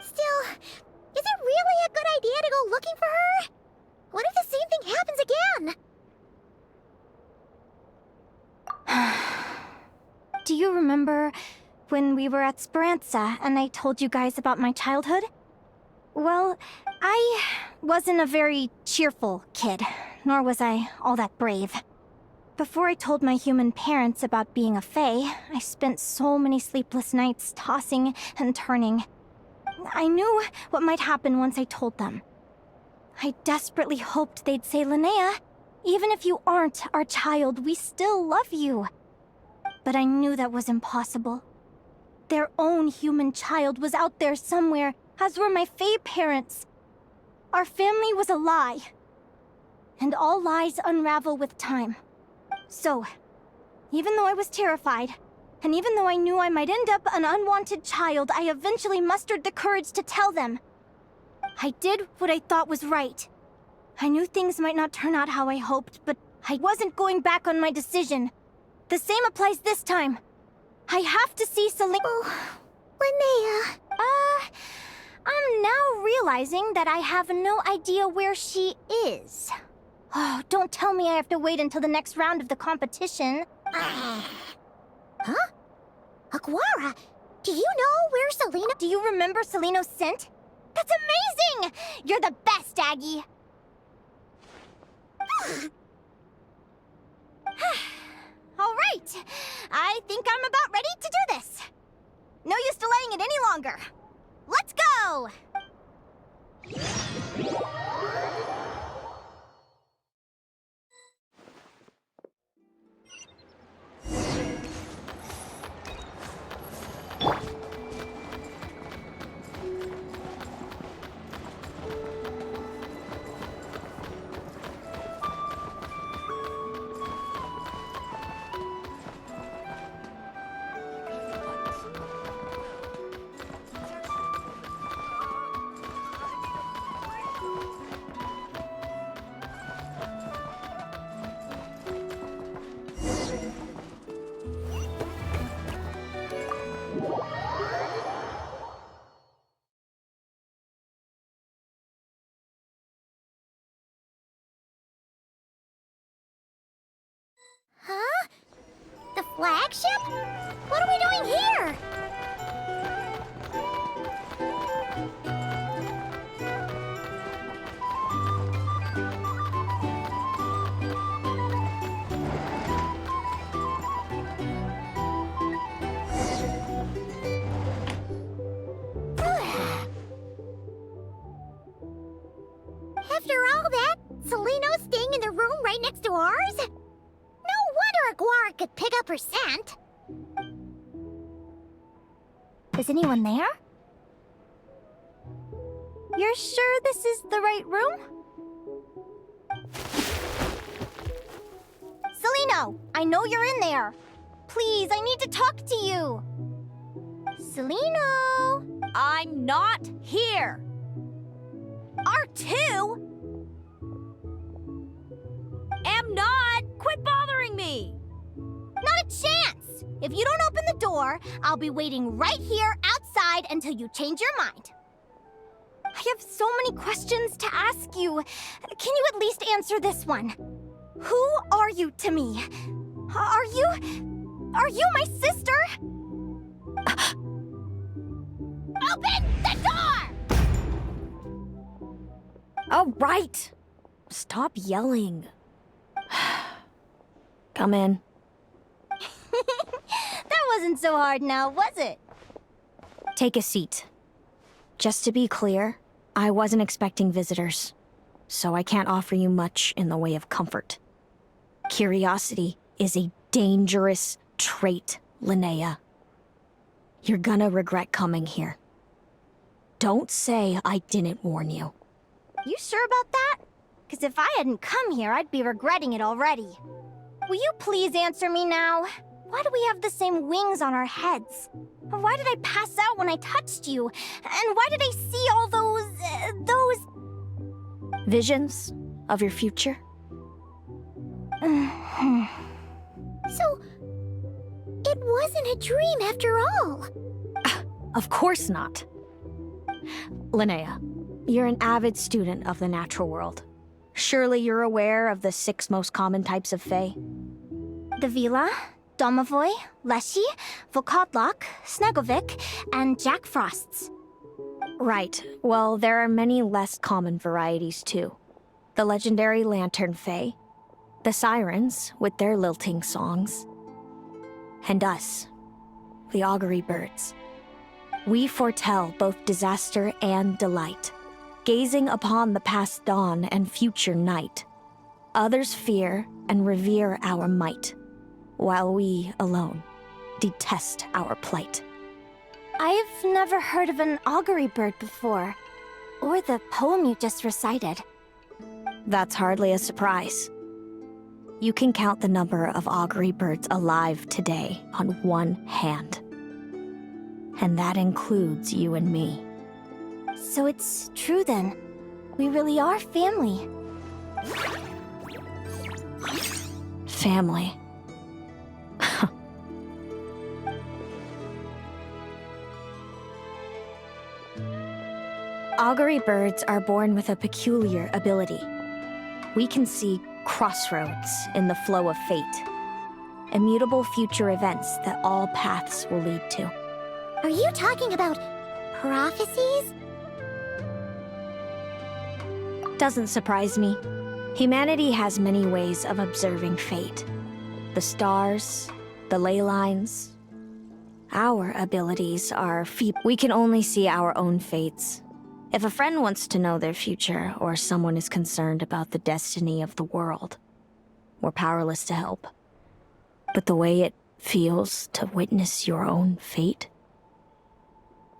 Still, is it really a good idea to go looking for her? What if the same thing happens again? Do you remember when we were at Speranza and I told you guys about my childhood? Well, I wasn't a very cheerful kid, nor was I all that brave. Before I told my human parents about being a fae, I spent so many sleepless nights tossing and turning. I knew what might happen once I told them. I desperately hoped they'd say, Linnea, even if you aren't our child, we still love you. But I knew that was impossible. Their own human child was out there somewhere, as were my Fae parents. Our family was a lie. And all lies unravel with time. So, even though I was terrified, and even though I knew I might end up an unwanted child, I eventually mustered the courage to tell them. I did what I thought was right. I knew things might not turn out how I hoped, but I wasn't going back on my decision. The same applies this time. I have to see Selena. Oh, Linnea. I'm now realizing that I have no idea where she is. Oh, don't tell me I have to wait until the next round of the competition. Huh? Aguara, do you know where Selena... Do you remember Seleno's scent? That's amazing! You're the best, Aggie! Alright! I think I'm about ready to do this! No use delaying it any longer! Let's go! Huh? The flagship? What are we doing here? After all that, Seleno's staying in the room right next to ours? No wonder Aguara could pick up her scent. Is anyone there? You're sure this is the right room? Seleno, I know you're in there. Please, I need to talk to you. Seleno! I'm not here. R2? Am not. Quit bothering me. Not a chance! If you don't open the door, I'll be waiting right here outside until you change your mind. I have so many questions to ask you. Can you at least answer this one? Who are you to me? Are you my sister? Open the door! All right. Stop yelling. Come in. That wasn't so hard now, was it? Take a seat. Just to be clear, I wasn't expecting visitors, so I can't offer you much in the way of comfort. Curiosity is a dangerous trait, Linnea. You're gonna regret coming here. Don't say I didn't warn you. You sure about that? Because if I hadn't come here, I'd be regretting it already. Will you please answer me now? Why do we have the same wings on our heads? Why did I pass out when I touched you? And why did I see all those... Visions of your future? So, it wasn't a dream after all. Of course not. Linnea, you're an avid student of the natural world. Surely you're aware of the 6 most common types of Fae? The Vila, Domovoy, Leshy, Volkodlok, Snegovik, and Jack Frosts. Right. Well, there are many less common varieties too. The legendary Lantern Fae, the Sirens with their lilting songs, and us, the augury birds. We foretell both disaster and delight. gazing upon the past dawn and future night. Others fear and revere our might, while we alone detest our plight. I've never heard of an augury bird before, or the poem you just recited. That's hardly a surprise. You can count the number of augury birds alive today on one hand. And that includes you and me. So it's true then. We really are family. Family. Augury birds are born with a peculiar ability. We can see crossroads in the flow of fate. Immutable future events that all paths will lead to. Are you talking about prophecies? Doesn't surprise me. Humanity has many ways of observing fate. The stars, the ley lines. Our abilities are feeble. We can only see our own fates. If a friend wants to know their future, or someone is concerned about the destiny of the world, we're powerless to help. But the way it feels to witness your own fate,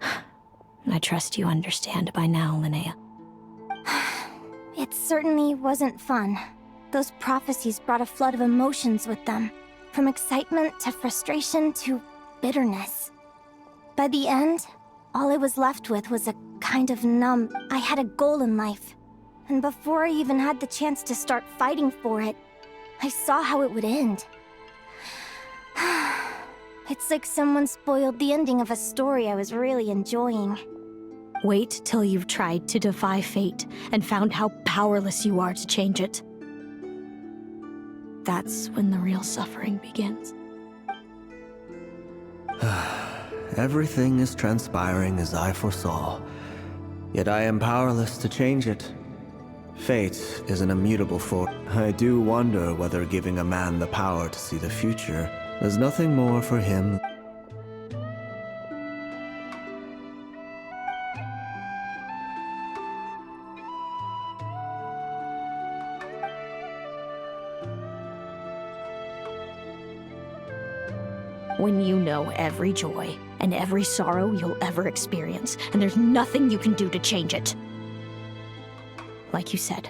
I trust you understand by now, Linnea. It certainly wasn't fun. Those prophecies brought a flood of emotions with them, from excitement to frustration to bitterness. By the end, all I was left with was a kind of numb. I had a goal in life, and before I even had the chance to start fighting for it, I saw how it would end. It's like someone spoiled the ending of a story I was really enjoying. Wait till you've tried to defy fate and found how powerless you are to change it. That's when the real suffering begins. Everything is transpiring as I foresaw, yet I am powerless to change it. Fate is an immutable force. I do wonder whether giving a man the power to see the future does nothing more for him. When you know every joy and every sorrow you'll ever experience, and there's nothing you can do to change it. Like you said,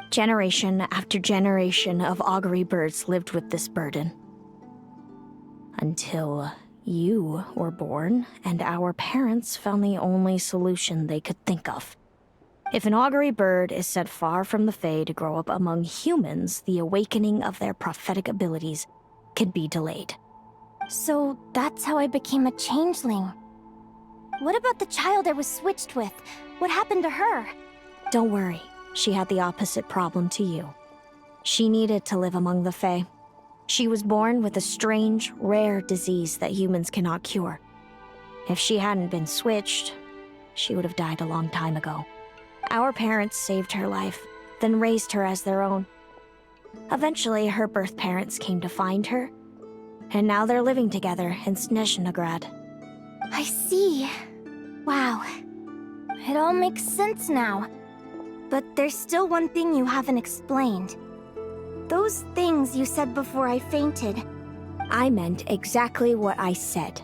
generation after generation of augury birds lived with this burden. Until you were born, and our parents found the only solution they could think of. If an augury bird is set far from the Fae to grow up among humans, the awakening of their prophetic abilities can be delayed. So that's how I became a changeling. What about the child I was switched with? What happened to her? Don't worry, she had the opposite problem to you. She needed to live among the Fae. She was born with a strange, rare disease that humans cannot cure. If she hadn't been switched, she would have died a long time ago. Our parents saved her life, then raised her as their own. Eventually, her birth parents came to find her, and now they're living together in Snezhnegrad. I see. Wow. It all makes sense now. But there's still one thing you haven't explained. Those things you said before I fainted. I meant exactly what I said.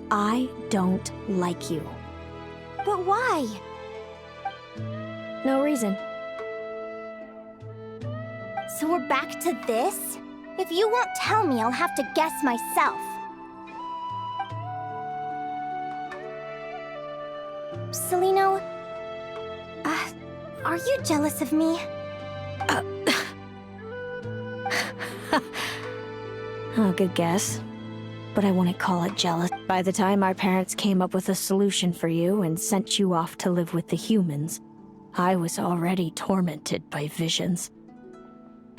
I don't like you. But why? No reason. So we're back to this? If you won't tell me, I'll have to guess myself. Celino, are you jealous of me? Oh, good guess. But I wouldn't call it jealous. By the time our parents came up with a solution for you and sent you off to live with the humans, I was already tormented by visions.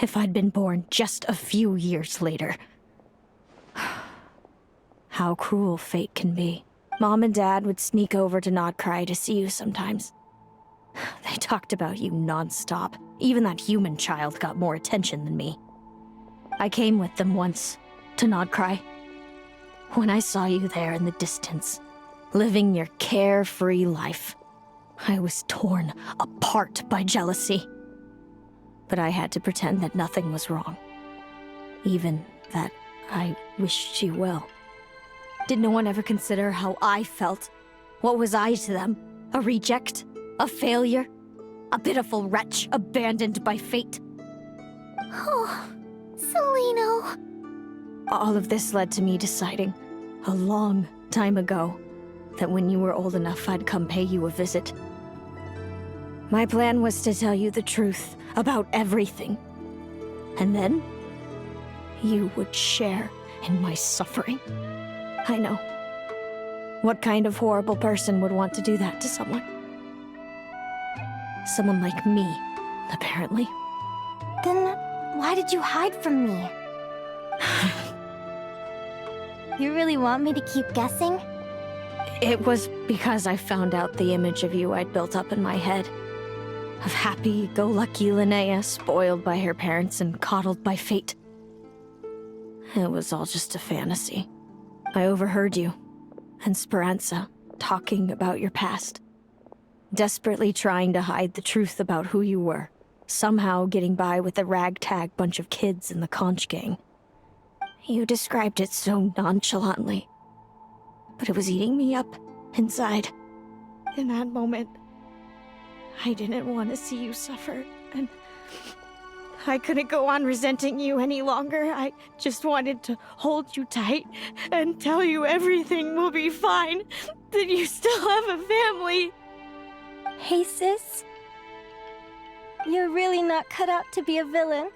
If I'd been born just a few years later. How cruel fate can be. Mom and Dad would sneak over to Nodcry to see you sometimes. They talked about you non-stop. Even that human child got more attention than me. I came with them once, to Nodcry. When I saw you there in the distance, living your carefree life, I was torn apart by jealousy. But I had to pretend that nothing was wrong. Even that I wished you well. Did no one ever consider how I felt? What was I to them? A reject? A failure? A pitiful wretch abandoned by fate? Oh, Celino. All of this led to me deciding, a long time ago, that when you were old enough, I'd come pay you a visit. My plan was to tell you the truth about everything. And then, you would share in my suffering. I know. What kind of horrible person would want to do that to someone? Someone like me, apparently. Then why did you hide from me? You really want me to keep guessing? It was because I found out the image of you I'd built up in my head. Of happy-go-lucky Linnea, spoiled by her parents and coddled by fate. It was all just a fantasy. I overheard you and Speranza talking about your past. Desperately trying to hide the truth about who you were. Somehow getting by with the ragtag bunch of kids in the conch gang. You described it so nonchalantly. But it was eating me up inside. In that moment, I didn't want to see you suffer, and I couldn't go on resenting you any longer. I just wanted to hold you tight and tell you everything will be fine, that you still have a family. Hey, sis. You're really not cut out to be a villain.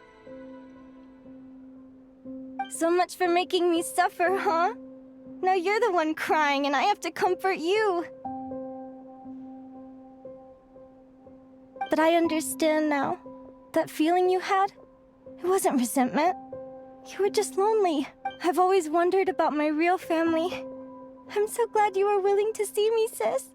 So much for making me suffer, huh? Now you're the one crying and I have to comfort you. But I understand now. That feeling you had, it wasn't resentment. You were just lonely. I've always wondered about my real family. I'm so glad you were willing to see me, sis.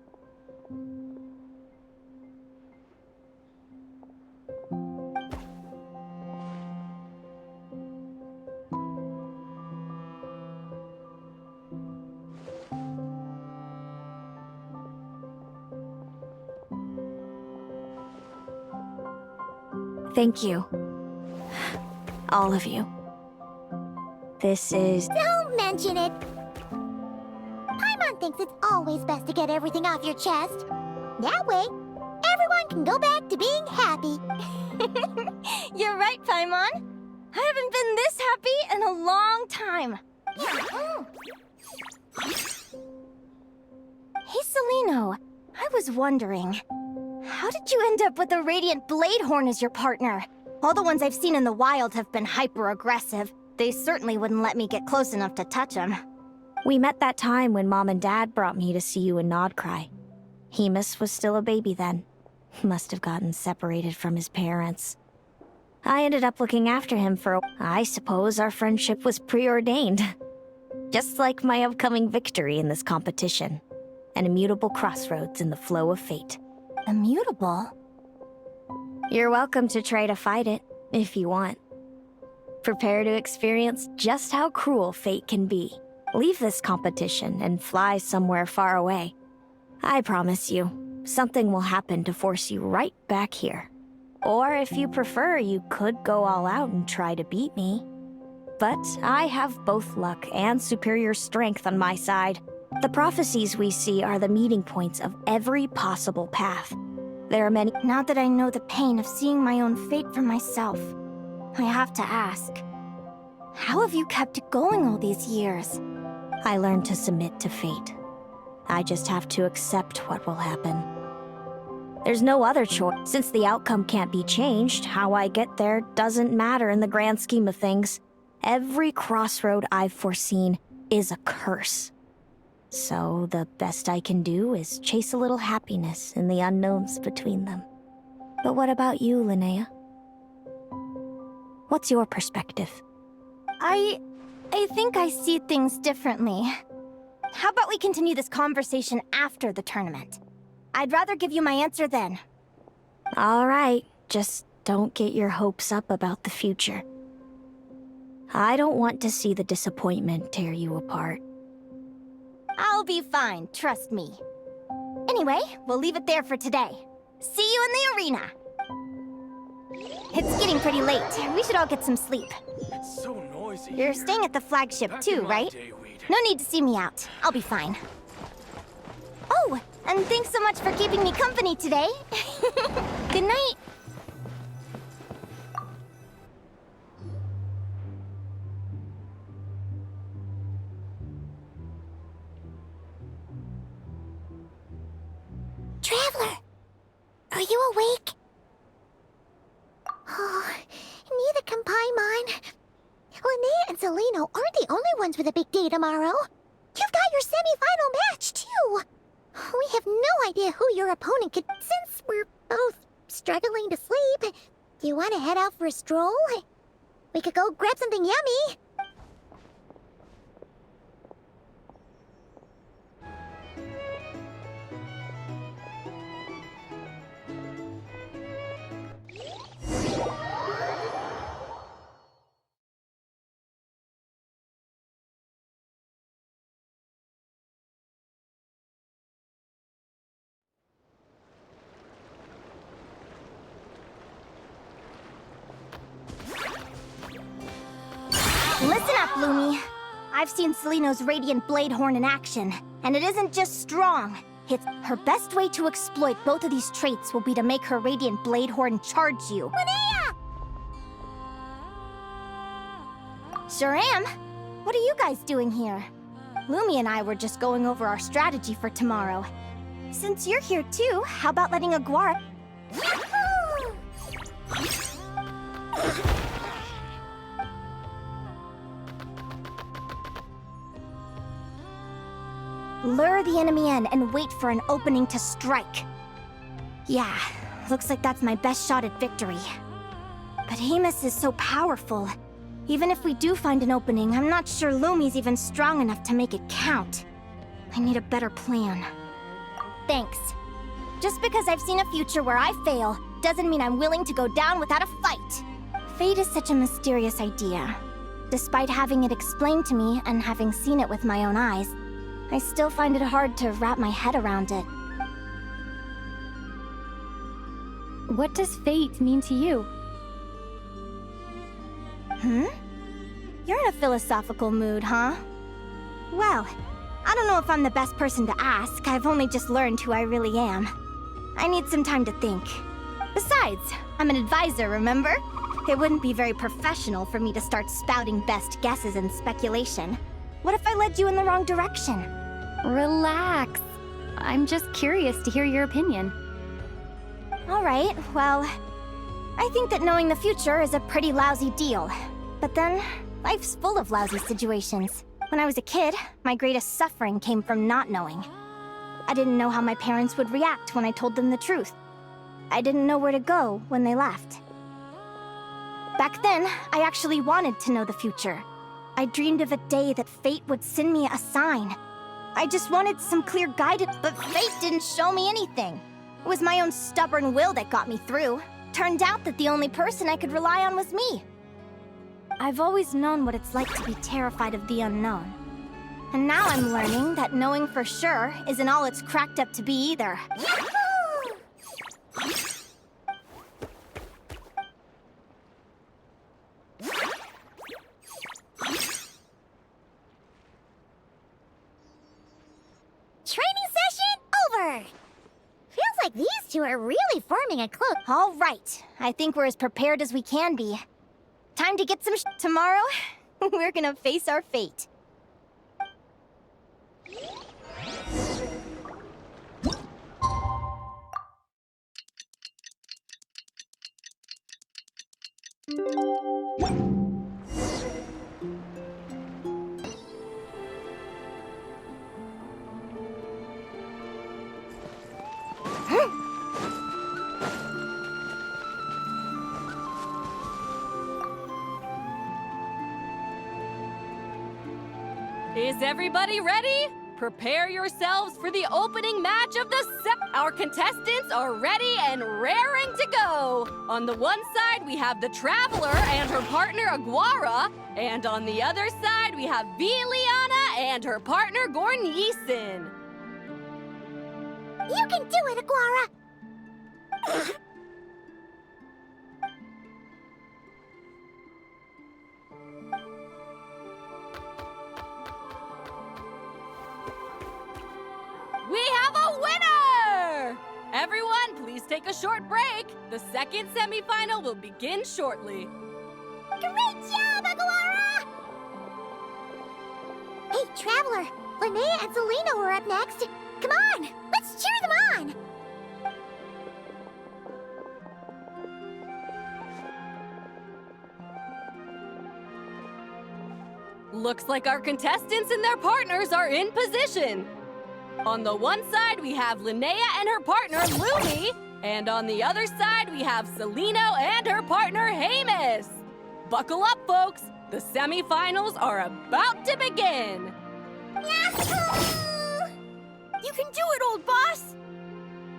Thank you. All of you. This is... Don't mention it! Paimon thinks it's always best to get everything off your chest. That way, everyone can go back to being happy. You're right, Paimon. I haven't been this happy in a long time. Hey, Celino. I was wondering, how did you end up with a Radiant Bladehorn as your partner? All the ones I've seen in the wild have been hyper-aggressive. They certainly wouldn't let me get close enough to touch them. We met that time when Mom and Dad brought me to see you in Nodcry. Hemus was still a baby then. He must have gotten separated from his parents. I ended up looking after him for I suppose our friendship was preordained. Just like my upcoming victory in this competition. An immutable crossroads in the flow of fate. Immutable? You're welcome to try to fight it, if you want. Prepare to experience just how cruel fate can be. Leave this competition and fly somewhere far away. I promise you, something will happen to force you right back here. Or if you prefer, you could go all out and try to beat me. But I have both luck and superior strength on my side. The prophecies we see are the meeting points of every possible path. There are many... Now that I know the pain of seeing my own fate for myself, I have to ask, how have you kept it going all these years? I learned to submit to fate. I just have to accept what will happen. There's no other choice. Since the outcome can't be changed, how I get there doesn't matter in the grand scheme of things. Every crossroad I've foreseen is a curse. So the best I can do is chase a little happiness in the unknowns between them. But what about you, Linnea? What's your perspective? I think I see things differently. How about we continue this conversation after the tournament? I'd rather give you my answer then. All right, just don't get your hopes up about the future. I don't want to see the disappointment tear you apart. I'll be fine, trust me. Anyway, we'll leave it there for today. See you in the arena. It's getting pretty late. We should all get some sleep. It's so noisy. You're staying at the flagship Back too, in my right? day, we'd- No need to see me out. I'll be fine. Oh, and thanks so much for keeping me company today. Good night. Traveler, are you awake? Oh, neither can Paimon. Linnea and Zelino aren't the only ones with a big day tomorrow. You've got your semi-final match, too. We have no idea who your opponent could... Since we're both struggling to sleep, do you want to head out for a stroll? We could go grab something yummy. Listen up, Lumi. I've seen Seleno's Radiant Blade Horn in action, and it isn't just strong. It's her best way to exploit both of these traits will be to make her Radiant Blade Horn charge you. Linnea! Sure am. What are you guys doing here? Lumi and I were just going over our strategy for tomorrow. Since you're here too, how about letting Agar... Lure the enemy in and wait for an opening to strike. Yeah, looks like that's my best shot at victory. But Amos is so powerful. Even if we do find an opening, I'm not sure Lumi's even strong enough to make it count. I need a better plan. Thanks. Just because I've seen a future where I fail, doesn't mean I'm willing to go down without a fight. Fate is such a mysterious idea. Despite having it explained to me and having seen it with my own eyes, I still find it hard to wrap my head around it. What does fate mean to you? You're in a philosophical mood, huh? Well, I don't know if I'm the best person to ask. I've only just learned who I really am. I need some time to think. Besides, I'm an advisor, remember? It wouldn't be very professional for me to start spouting best guesses and speculation. What if I led you in the wrong direction? Relax. I'm just curious to hear your opinion. All right, well, I think that knowing the future is a pretty lousy deal. But then, life's full of lousy situations. When I was a kid, my greatest suffering came from not knowing. I didn't know how my parents would react when I told them the truth. I didn't know where to go when they left. Back then, I actually wanted to know the future. I dreamed of a day that fate would send me a sign. I just wanted some clear guidance, but fate didn't show me anything. It was my own stubborn will that got me through. Turned out that the only person I could rely on was me. I've always known what it's like to be terrified of the unknown. And now I'm learning that knowing for sure isn't all it's cracked up to be either. Training session over! Feels like these two are really forming a close... All right, I think we're as prepared as we can be. Time to get some tomorrow. We're gonna face our fate. Is everybody ready? Prepare yourselves for the opening match of the Our contestants are ready and raring to go. On the one side, we have the Traveler and her partner Aguara. And on the other side, we have Viliana and her partner Gornyisen. You can do it, Aguara! We have a winner! Everyone, please take a short break. The second semifinal will begin shortly. Great job, Aguara! Hey, Traveler, Linnea and Selena were up next. Come on, let's cheer them on! Looks like our contestants and their partners are in position. On the one side, we have Linnea and her partner, Lumi. And on the other side, we have Celino and her partner, Hamus. Buckle up, folks. The semifinals are about to begin. Yahoo! You can do it, old boss!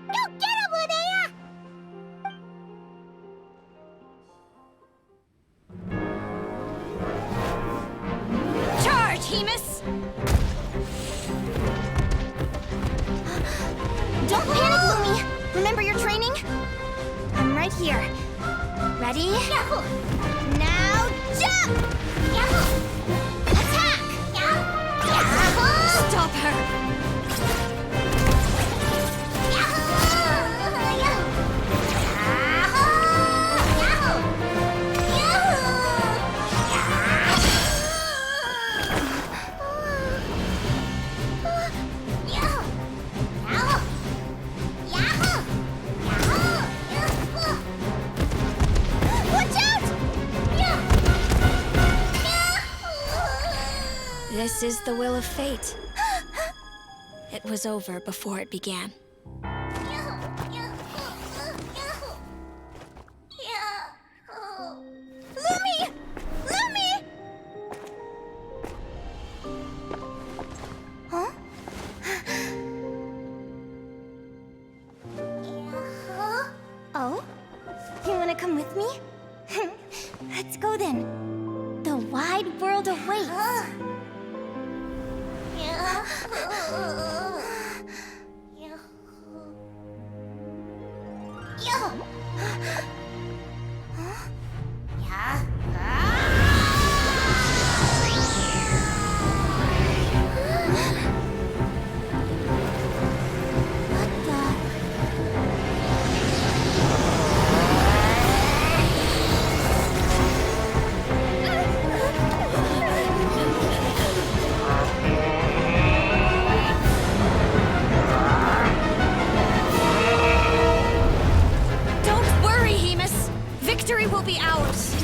Go get him, Linnea! Charge, Hamus! Don't panic, Lumi! Remember your training? I'm right here. Ready? Yahoo! Now jump! Yahoo! Attack! Yahoo! Stop her! Yahoo! Yahoo! Yahoo! This is the will of fate. It was over before it began. Lumi! Lumi! Huh? Oh? You wanna come with me? Let's go then. The wide world awaits. Don't worry, Hamus. Victory will be ours.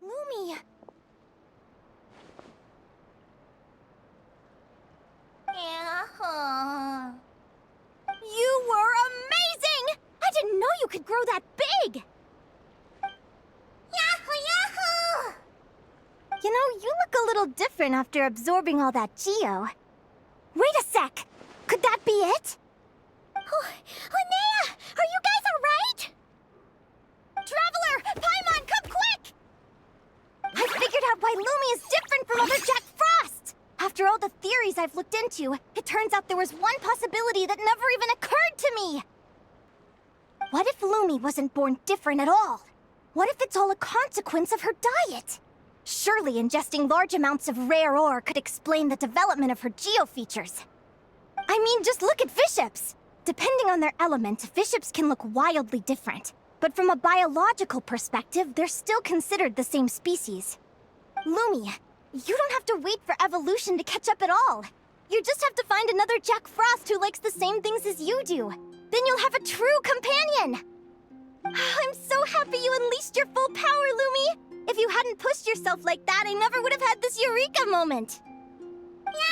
Lumi! You were amazing! I didn't know you could grow that big! Yahoo! You know, you look a little different after absorbing all that geo. Wait a sec! Could that be it? Oh, Linnea! Are you guys alright? Traveler! Paimon, come quick! I figured out why Lumi is different from other Jack Frost! After all the theories I've looked into, it turns out there was one possibility that never even occurred to me! What if Lumi wasn't born different at all? What if it's all a consequence of her diet? Surely ingesting large amounts of rare ore could explain the development of her geo-features. I mean, just look at fiships! Depending on their element, fiships can look wildly different. But from a biological perspective, they're still considered the same species. Lumi, You don't have to wait for evolution to catch up at all. You just have to find another Jack Frost who likes the same things as you do. Then you'll have a true companion! I'm so happy you unleashed your full power, Lumi! If you hadn't pushed yourself like that, I never would have had this eureka moment!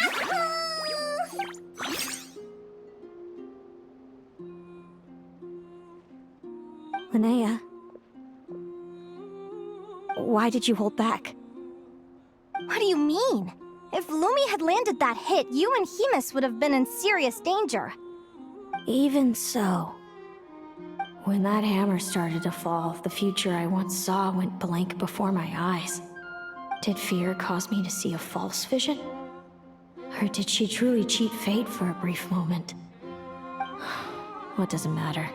Yahoo! Linnea, why did you hold back? What do you mean? If Lumi had landed that hit, you and Hemus would have been in serious danger. Even so, when that hammer started to fall, the future I once saw went blank before my eyes. Did fear cause me to see a false vision? Or did she truly cheat fate for a brief moment? What does it matter?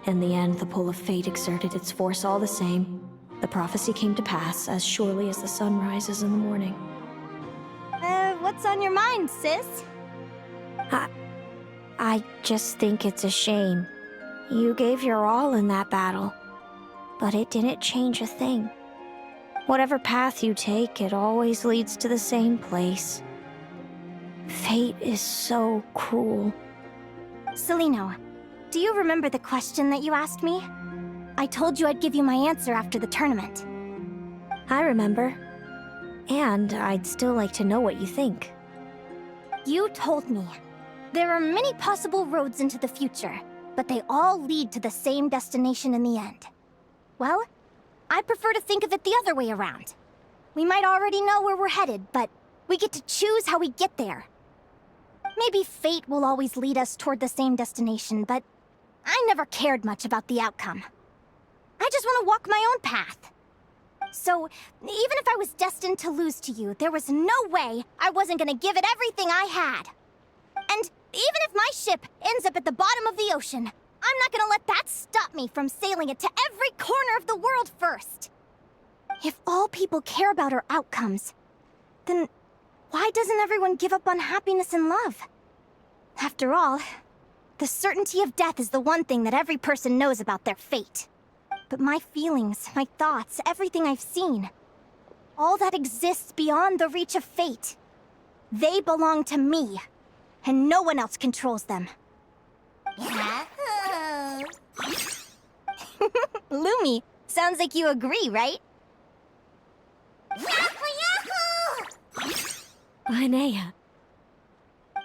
In the end, the pull of fate exerted its force all the same. The prophecy came to pass as surely as the sun rises in the morning. What's on your mind, sis? I just think it's a shame. You gave your all in that battle, but it didn't change a thing. Whatever path you take, it always leads to the same place. Fate is so cruel. Celino, do you remember the question that you asked me? I told you I'd give you my answer after the tournament. I remember. And I'd still like to know what you think. You told me. There are many possible roads into the future, but they all lead to the same destination in the end. Well, I prefer to think of it the other way around. We might already know where we're headed, but we get to choose how we get there. Maybe fate will always lead us toward the same destination, but I never cared much about the outcome. I just want to walk my own path. So, even if I was destined to lose to you, there was no way I wasn't gonna give it everything I had. And even if my ship ends up at the bottom of the ocean, I'm not gonna let that stop me from sailing it to every corner of the world first. If all people care about are outcomes, then why doesn't everyone give up on happiness and love? After all, the certainty of death is the one thing that every person knows about their fate. But my feelings, my thoughts, everything I've seen, all that exists beyond the reach of fate, they belong to me, and no one else controls them. Lumi, sounds like you agree, right? Linnea,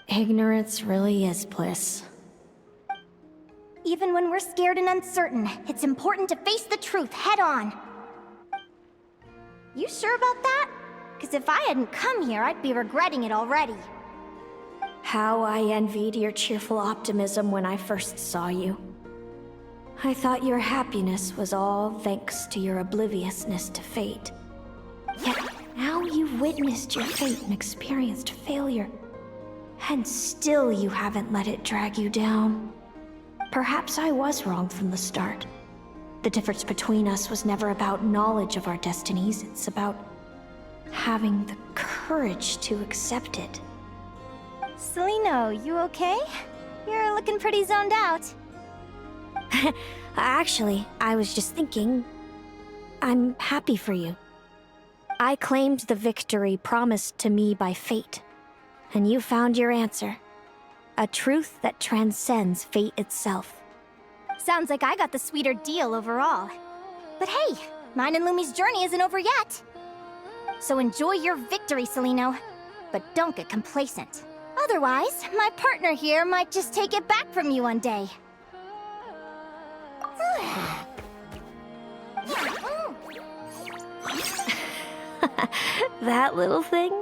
ignorance really is bliss. Even when we're scared and uncertain, it's important to face the truth head on. You sure about that? Because if I hadn't come here, I'd be regretting it already. How I envied your cheerful optimism when I first saw you. I thought your happiness was all thanks to your obliviousness to fate. Yet now you've witnessed your fate and experienced failure. And still you haven't let it drag you down. Perhaps I was wrong from the start. The difference between us was never about knowledge of our destinies, it's about having the courage to accept it. Celino, you okay? You're looking pretty zoned out. Actually, I was just thinking, I'm happy for you. I claimed the victory promised to me by fate, and you found your answer. A truth that transcends fate itself. Sounds like I got the sweeter deal overall. But hey, mine and Lumi's journey isn't over yet. So enjoy your victory, Celino. But don't get complacent. Otherwise, my partner here might just take it back from you one day. That little thing?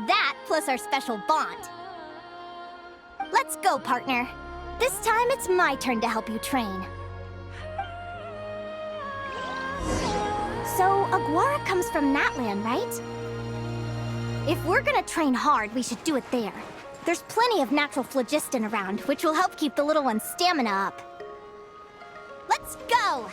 That plus our special bond. Let's go, partner. This time it's my turn to help you train. So, Aguara comes from Natlan, right? If we're gonna train hard, we should do it there. There's plenty of natural phlogiston around, which will help keep the little one's stamina up. Let's go!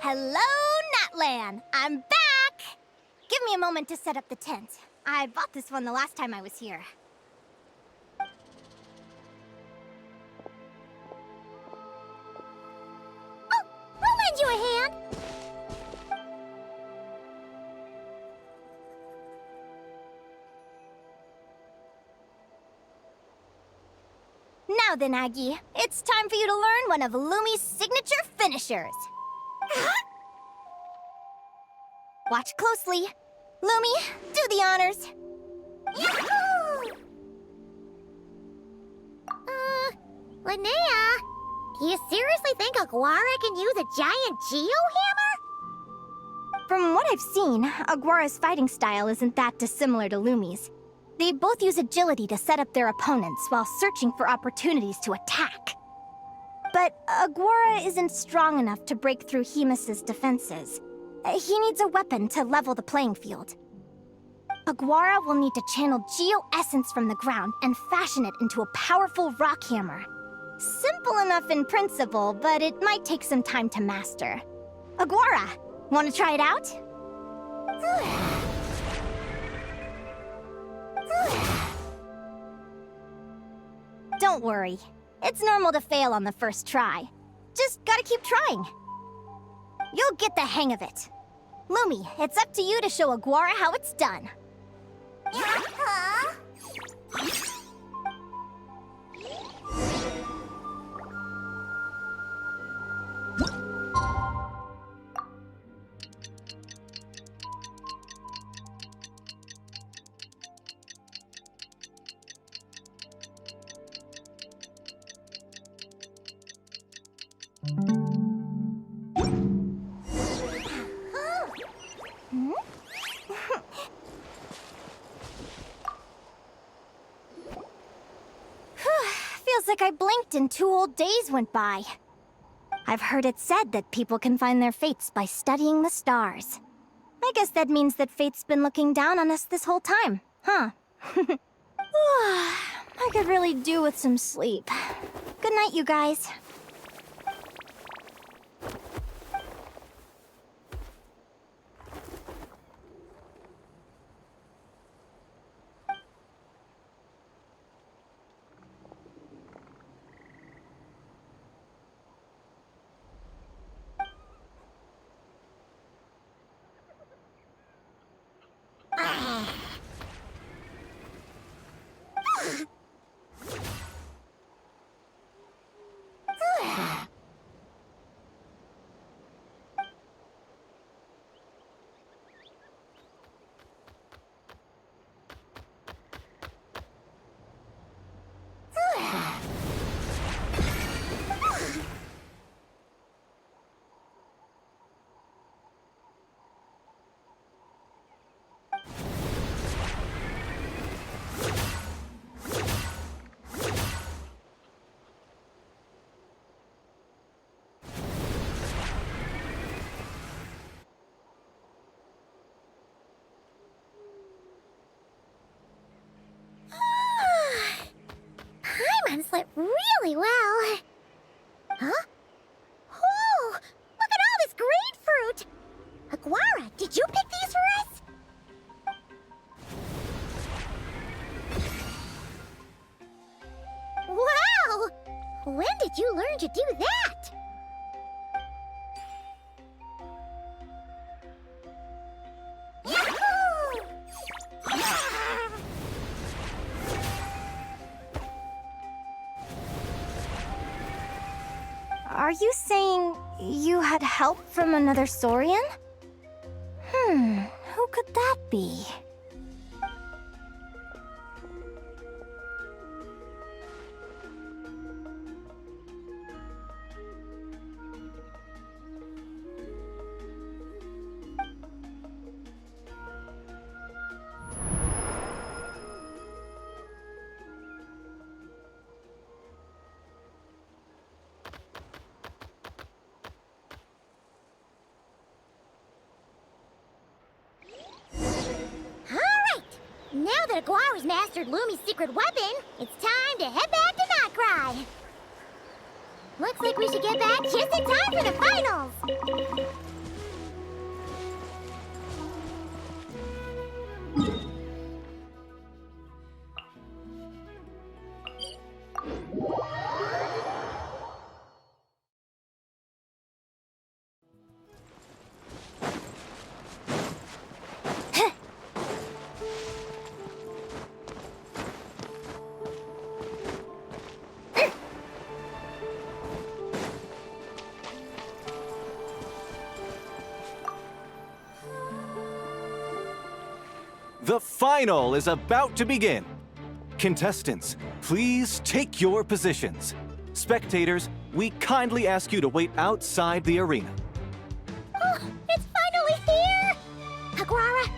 Hello, Natlan! I'm back! Give me a moment to set up the tent. I bought this one the last time I was here. Oh, I'll lend you a hand. Now then, Aggie, it's time for you to learn one of Lumi's signature finishers. Watch closely. Lumi, do the honors. Yahoo! Linnea, do you seriously think Aguara can use a giant geohammer? From what I've seen, Aguara's fighting style isn't that dissimilar to Lumi's. They both use agility to set up their opponents while searching for opportunities to attack. But Aguara isn't strong enough to break through Hemus's defenses. He needs a weapon to level the playing field. Aguara will need to channel geo-essence from the ground and fashion it into a powerful rock hammer. Simple enough in principle, but it might take some time to master. Aguara, want to try it out? Don't worry. It's normal to fail on the first try. Just gotta keep trying. You'll get the hang of it. Lumi, it's up to you to show Aguara how it's done. Feels like I blinked and 2 whole days went by. I've heard it said that people can find their fates by studying the stars. I guess that means that fate's been looking down on us this whole time, huh? I could really do with some sleep. Good night, you guys. Paimon slept really well. Huh? Whoa! Look at all this grapefruit! Aguara, did you pick these for us? Wow! When did you learn to do that? Yahoo! Are you saying you had help from another Saurian? Who could that be? Now that Aguara's mastered Lumi's secret weapon, it's time to head back to Notcry. Looks like we should get back just in time for the finals. The final is about to begin. Contestants, please take your positions. Spectators, we kindly ask you to wait outside the arena. Oh, it's finally here! Aguara,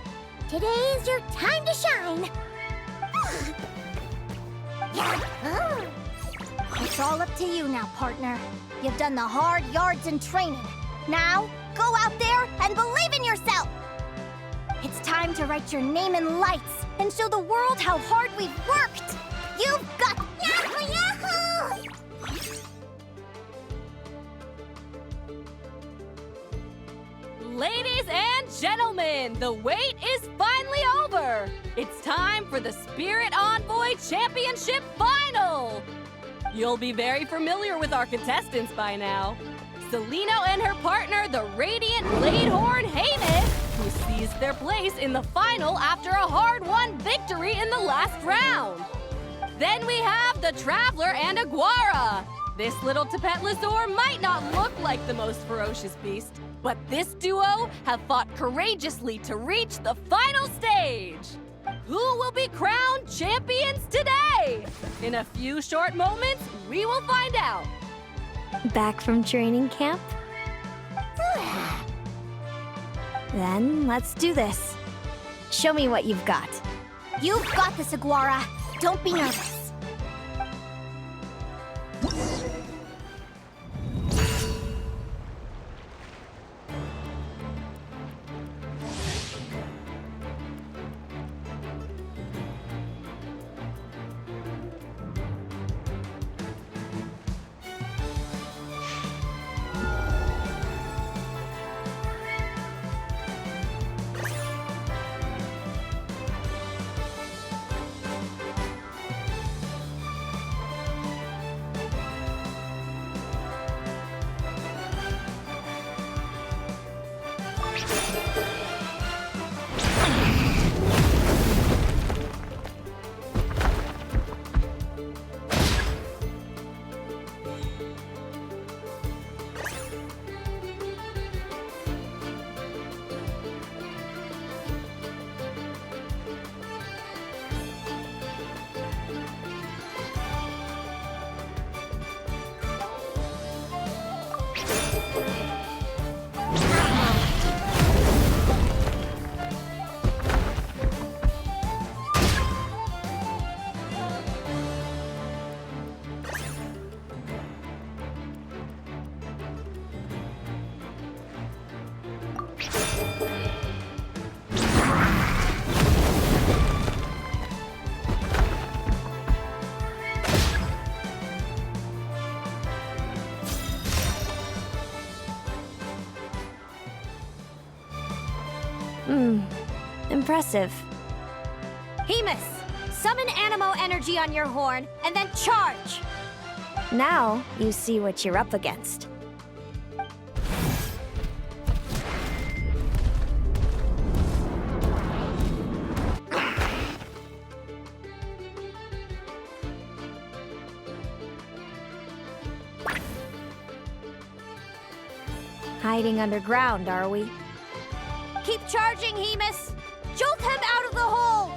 today is your time to shine. It's all up to you now, partner. You've done the hard yards in training. Now, go out there and believe in yourself! It's time to write your name in lights and show the world how hard we've worked! You've got... Yahoo! Yahoo! Ladies and gentlemen, the wait is finally over! It's time for the Spirit Envoy Championship Final! You'll be very familiar with our contestants by now. Celino and her partner, the Radiant Bladehorn Hain, who seized their place in the final after a hard-won victory in the last round. Then we have the Traveler and Aguara. This little Tepetlosaur might not look like the most ferocious beast, but this duo have fought courageously to reach the final stage. Who will be crowned champions today? In a few short moments, we will find out. Back from training camp? Then let's do this. Show me what you've got. You've got this, Aguara. Don't be nervous. Impressive. Hemus, summon Animo energy on your horn, and then charge! Now you see what you're up against. Hiding underground, are we? Keep charging, Hemus! Jolt him out of the hole!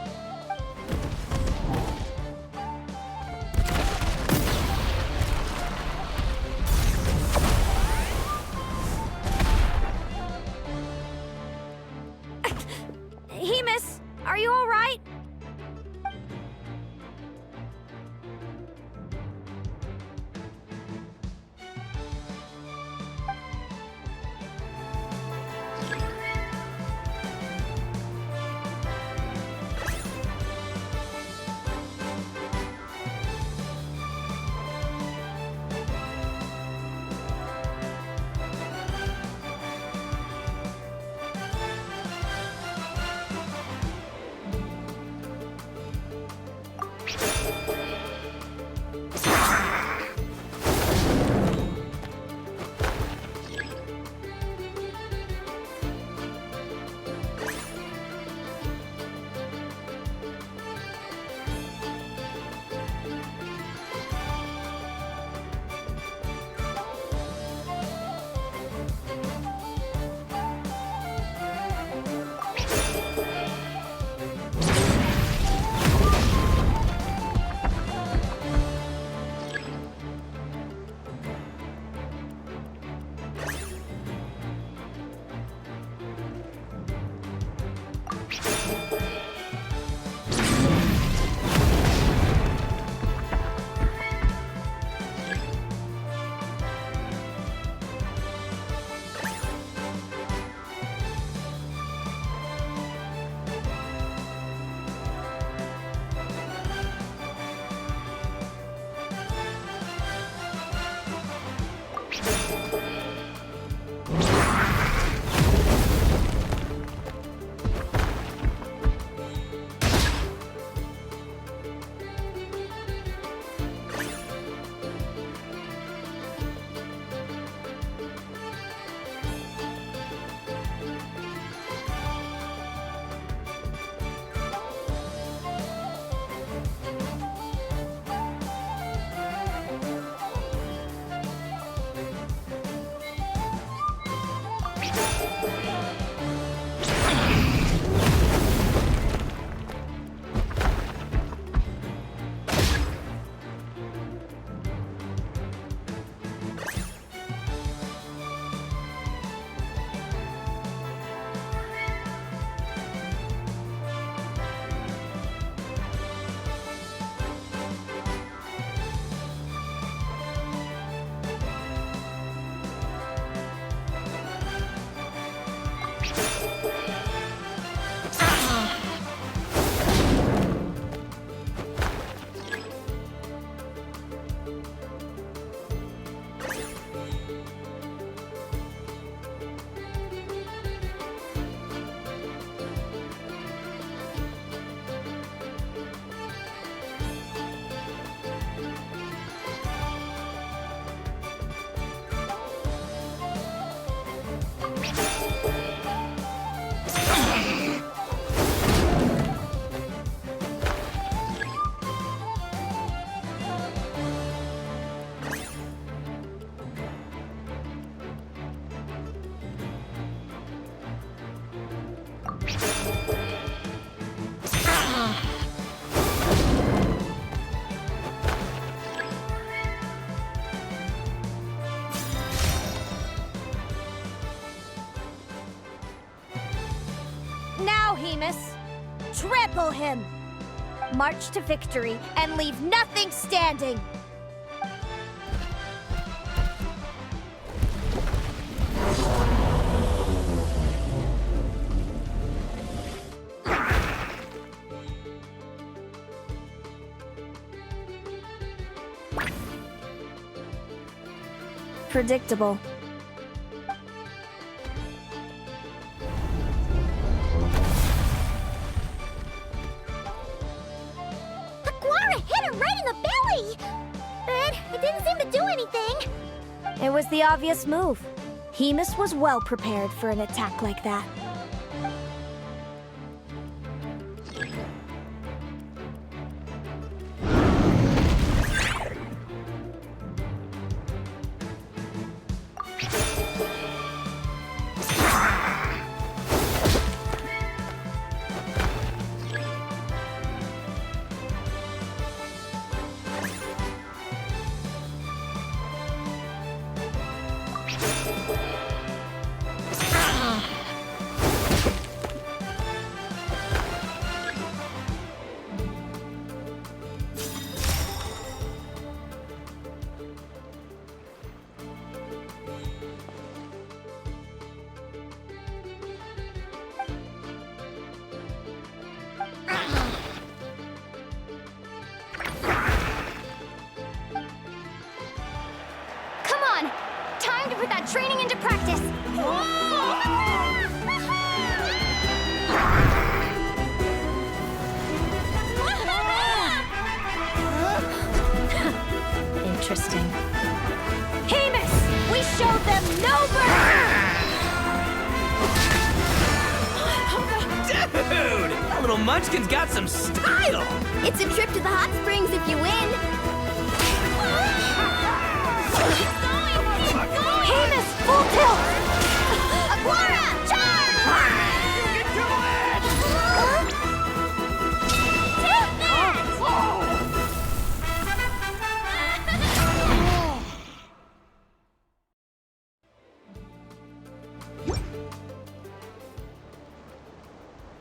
Hemus, are you all right? Now, Hemus, trample him! March to victory and leave nothing standing! Predictable. Aguara hit him right in the belly! But it didn't seem to do anything. It was the obvious move. Hemus was well prepared for an attack like that. Put that training into practice! Interesting. Hemus! We showed them no mercy! Dude! That little munchkin's got some style! It's a trip to the hot springs if you win. Hemus, full tilt! Aguara, charge! Get to it! Take that!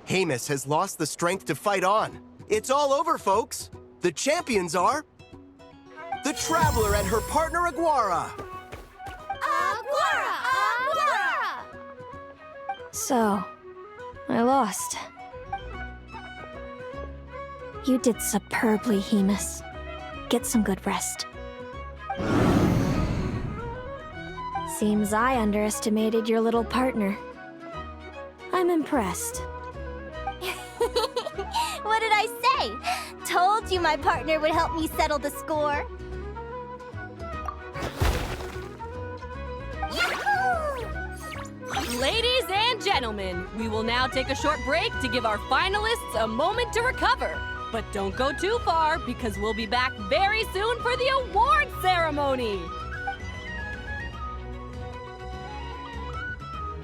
Hemus has lost the strength to fight on. It's all over, folks. The champions are... the Traveler and her partner, Aguara. So, I lost. You did superbly, Hemus. Get some good rest. Seems I underestimated your little partner. I'm impressed. What did I say? Told you my partner would help me settle the score. Ladies and gentlemen, we will now take a short break to give our finalists a moment to recover. But don't go too far, because we'll be back very soon for the award ceremony.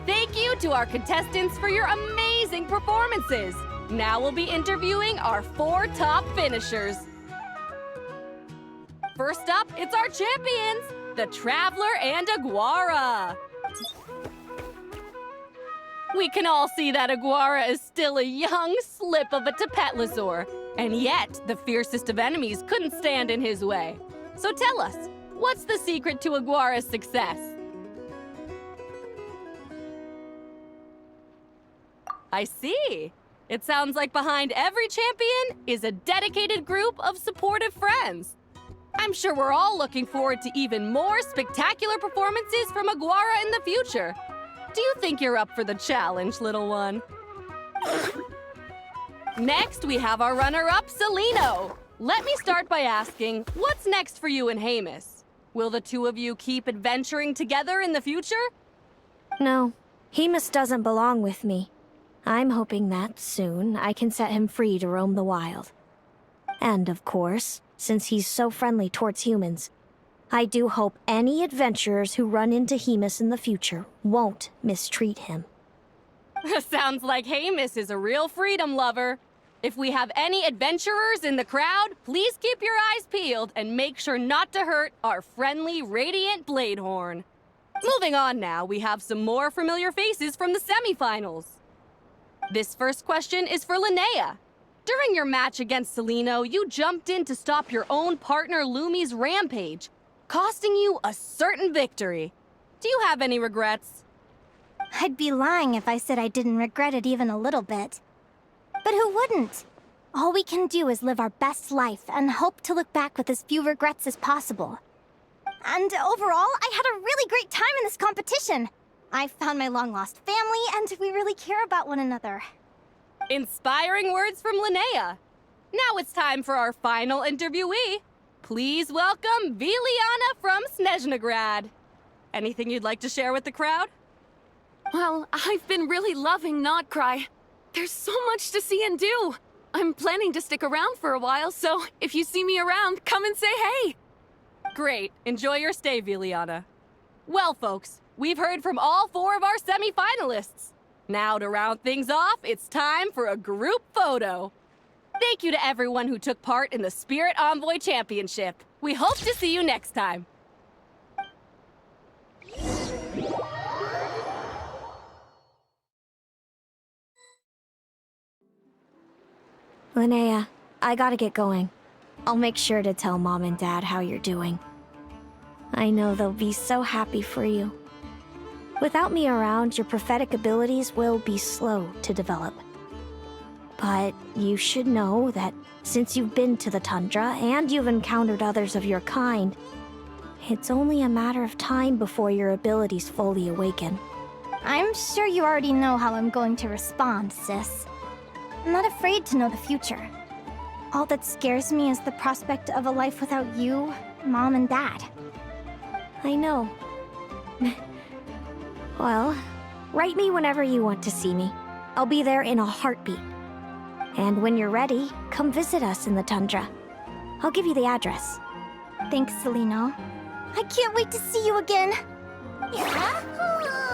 Thank Thank you to our contestants for your amazing performances. Now we'll be interviewing our 4 top finishers. First up, it's our champions, the Traveler and Aguara. We can all see that Aguara is still a young slip of a Tepetlosaur, and yet the fiercest of enemies couldn't stand in his way. So tell us, what's the secret to Aguara's success? I see. It sounds like behind every champion is a dedicated group of supportive friends. I'm sure we're all looking forward to even more spectacular performances from Aguara in the future. Do you think you're up for the challenge, little one? Next, we have our runner-up, Celino. Let me start by asking, what's next for you and Hamus? Will the two of you keep adventuring together in the future? No, Hamus doesn't belong with me. I'm hoping that soon I can set him free to roam the wild. And of course, since he's so friendly towards humans, I do hope any adventurers who run into Hamus in the future won't mistreat him. Sounds like Hamus is a real freedom lover. If we have any adventurers in the crowd, please keep your eyes peeled and make sure not to hurt our friendly, radiant Bladehorn. Moving on now, we have some more familiar faces from the semifinals. This first question is for Linnea. During your match against Celino, you jumped in to stop your own partner Lumi's rampage, costing you a certain victory. Do you have any regrets? I'd be lying if I said I didn't regret it even a little bit. But who wouldn't? All we can do is live our best life and hope to look back with as few regrets as possible. And overall, I had a really great time in this competition. I found my long-lost family, and we really care about one another. Inspiring words from Linnea. Now it's time for our final interviewee. Please welcome Viliana from Snezhnograd. Anything you'd like to share with the crowd? Well, I've been really loving Notcry. There's so much to see and do. I'm planning to stick around for a while, so if you see me around, come and say hey. Great. Enjoy your stay, Viliana. Well, folks, we've heard from all 4 of our semi-finalists. Now, to round things off, it's time for a group photo. Thank you to everyone who took part in the Spirit Envoy Championship. We hope to see you next time. Linnea, I gotta get going. I'll make sure to tell Mom and Dad how you're doing. I know they'll be so happy for you. Without me around, your prophetic abilities will be slow to develop. But you should know that since you've been to the tundra and you've encountered others of your kind, it's only a matter of time before your abilities fully awaken. I'm sure you already know how I'm going to respond, sis. I'm not afraid to know the future. All that scares me is the prospect of a life without you, Mom, and Dad. I know. Well, write me whenever you want to see me. I'll be there in a heartbeat. And when you're ready, come visit us in the tundra. I'll give you the address. Thanks, Celino. I can't wait to see you again. Yahoo!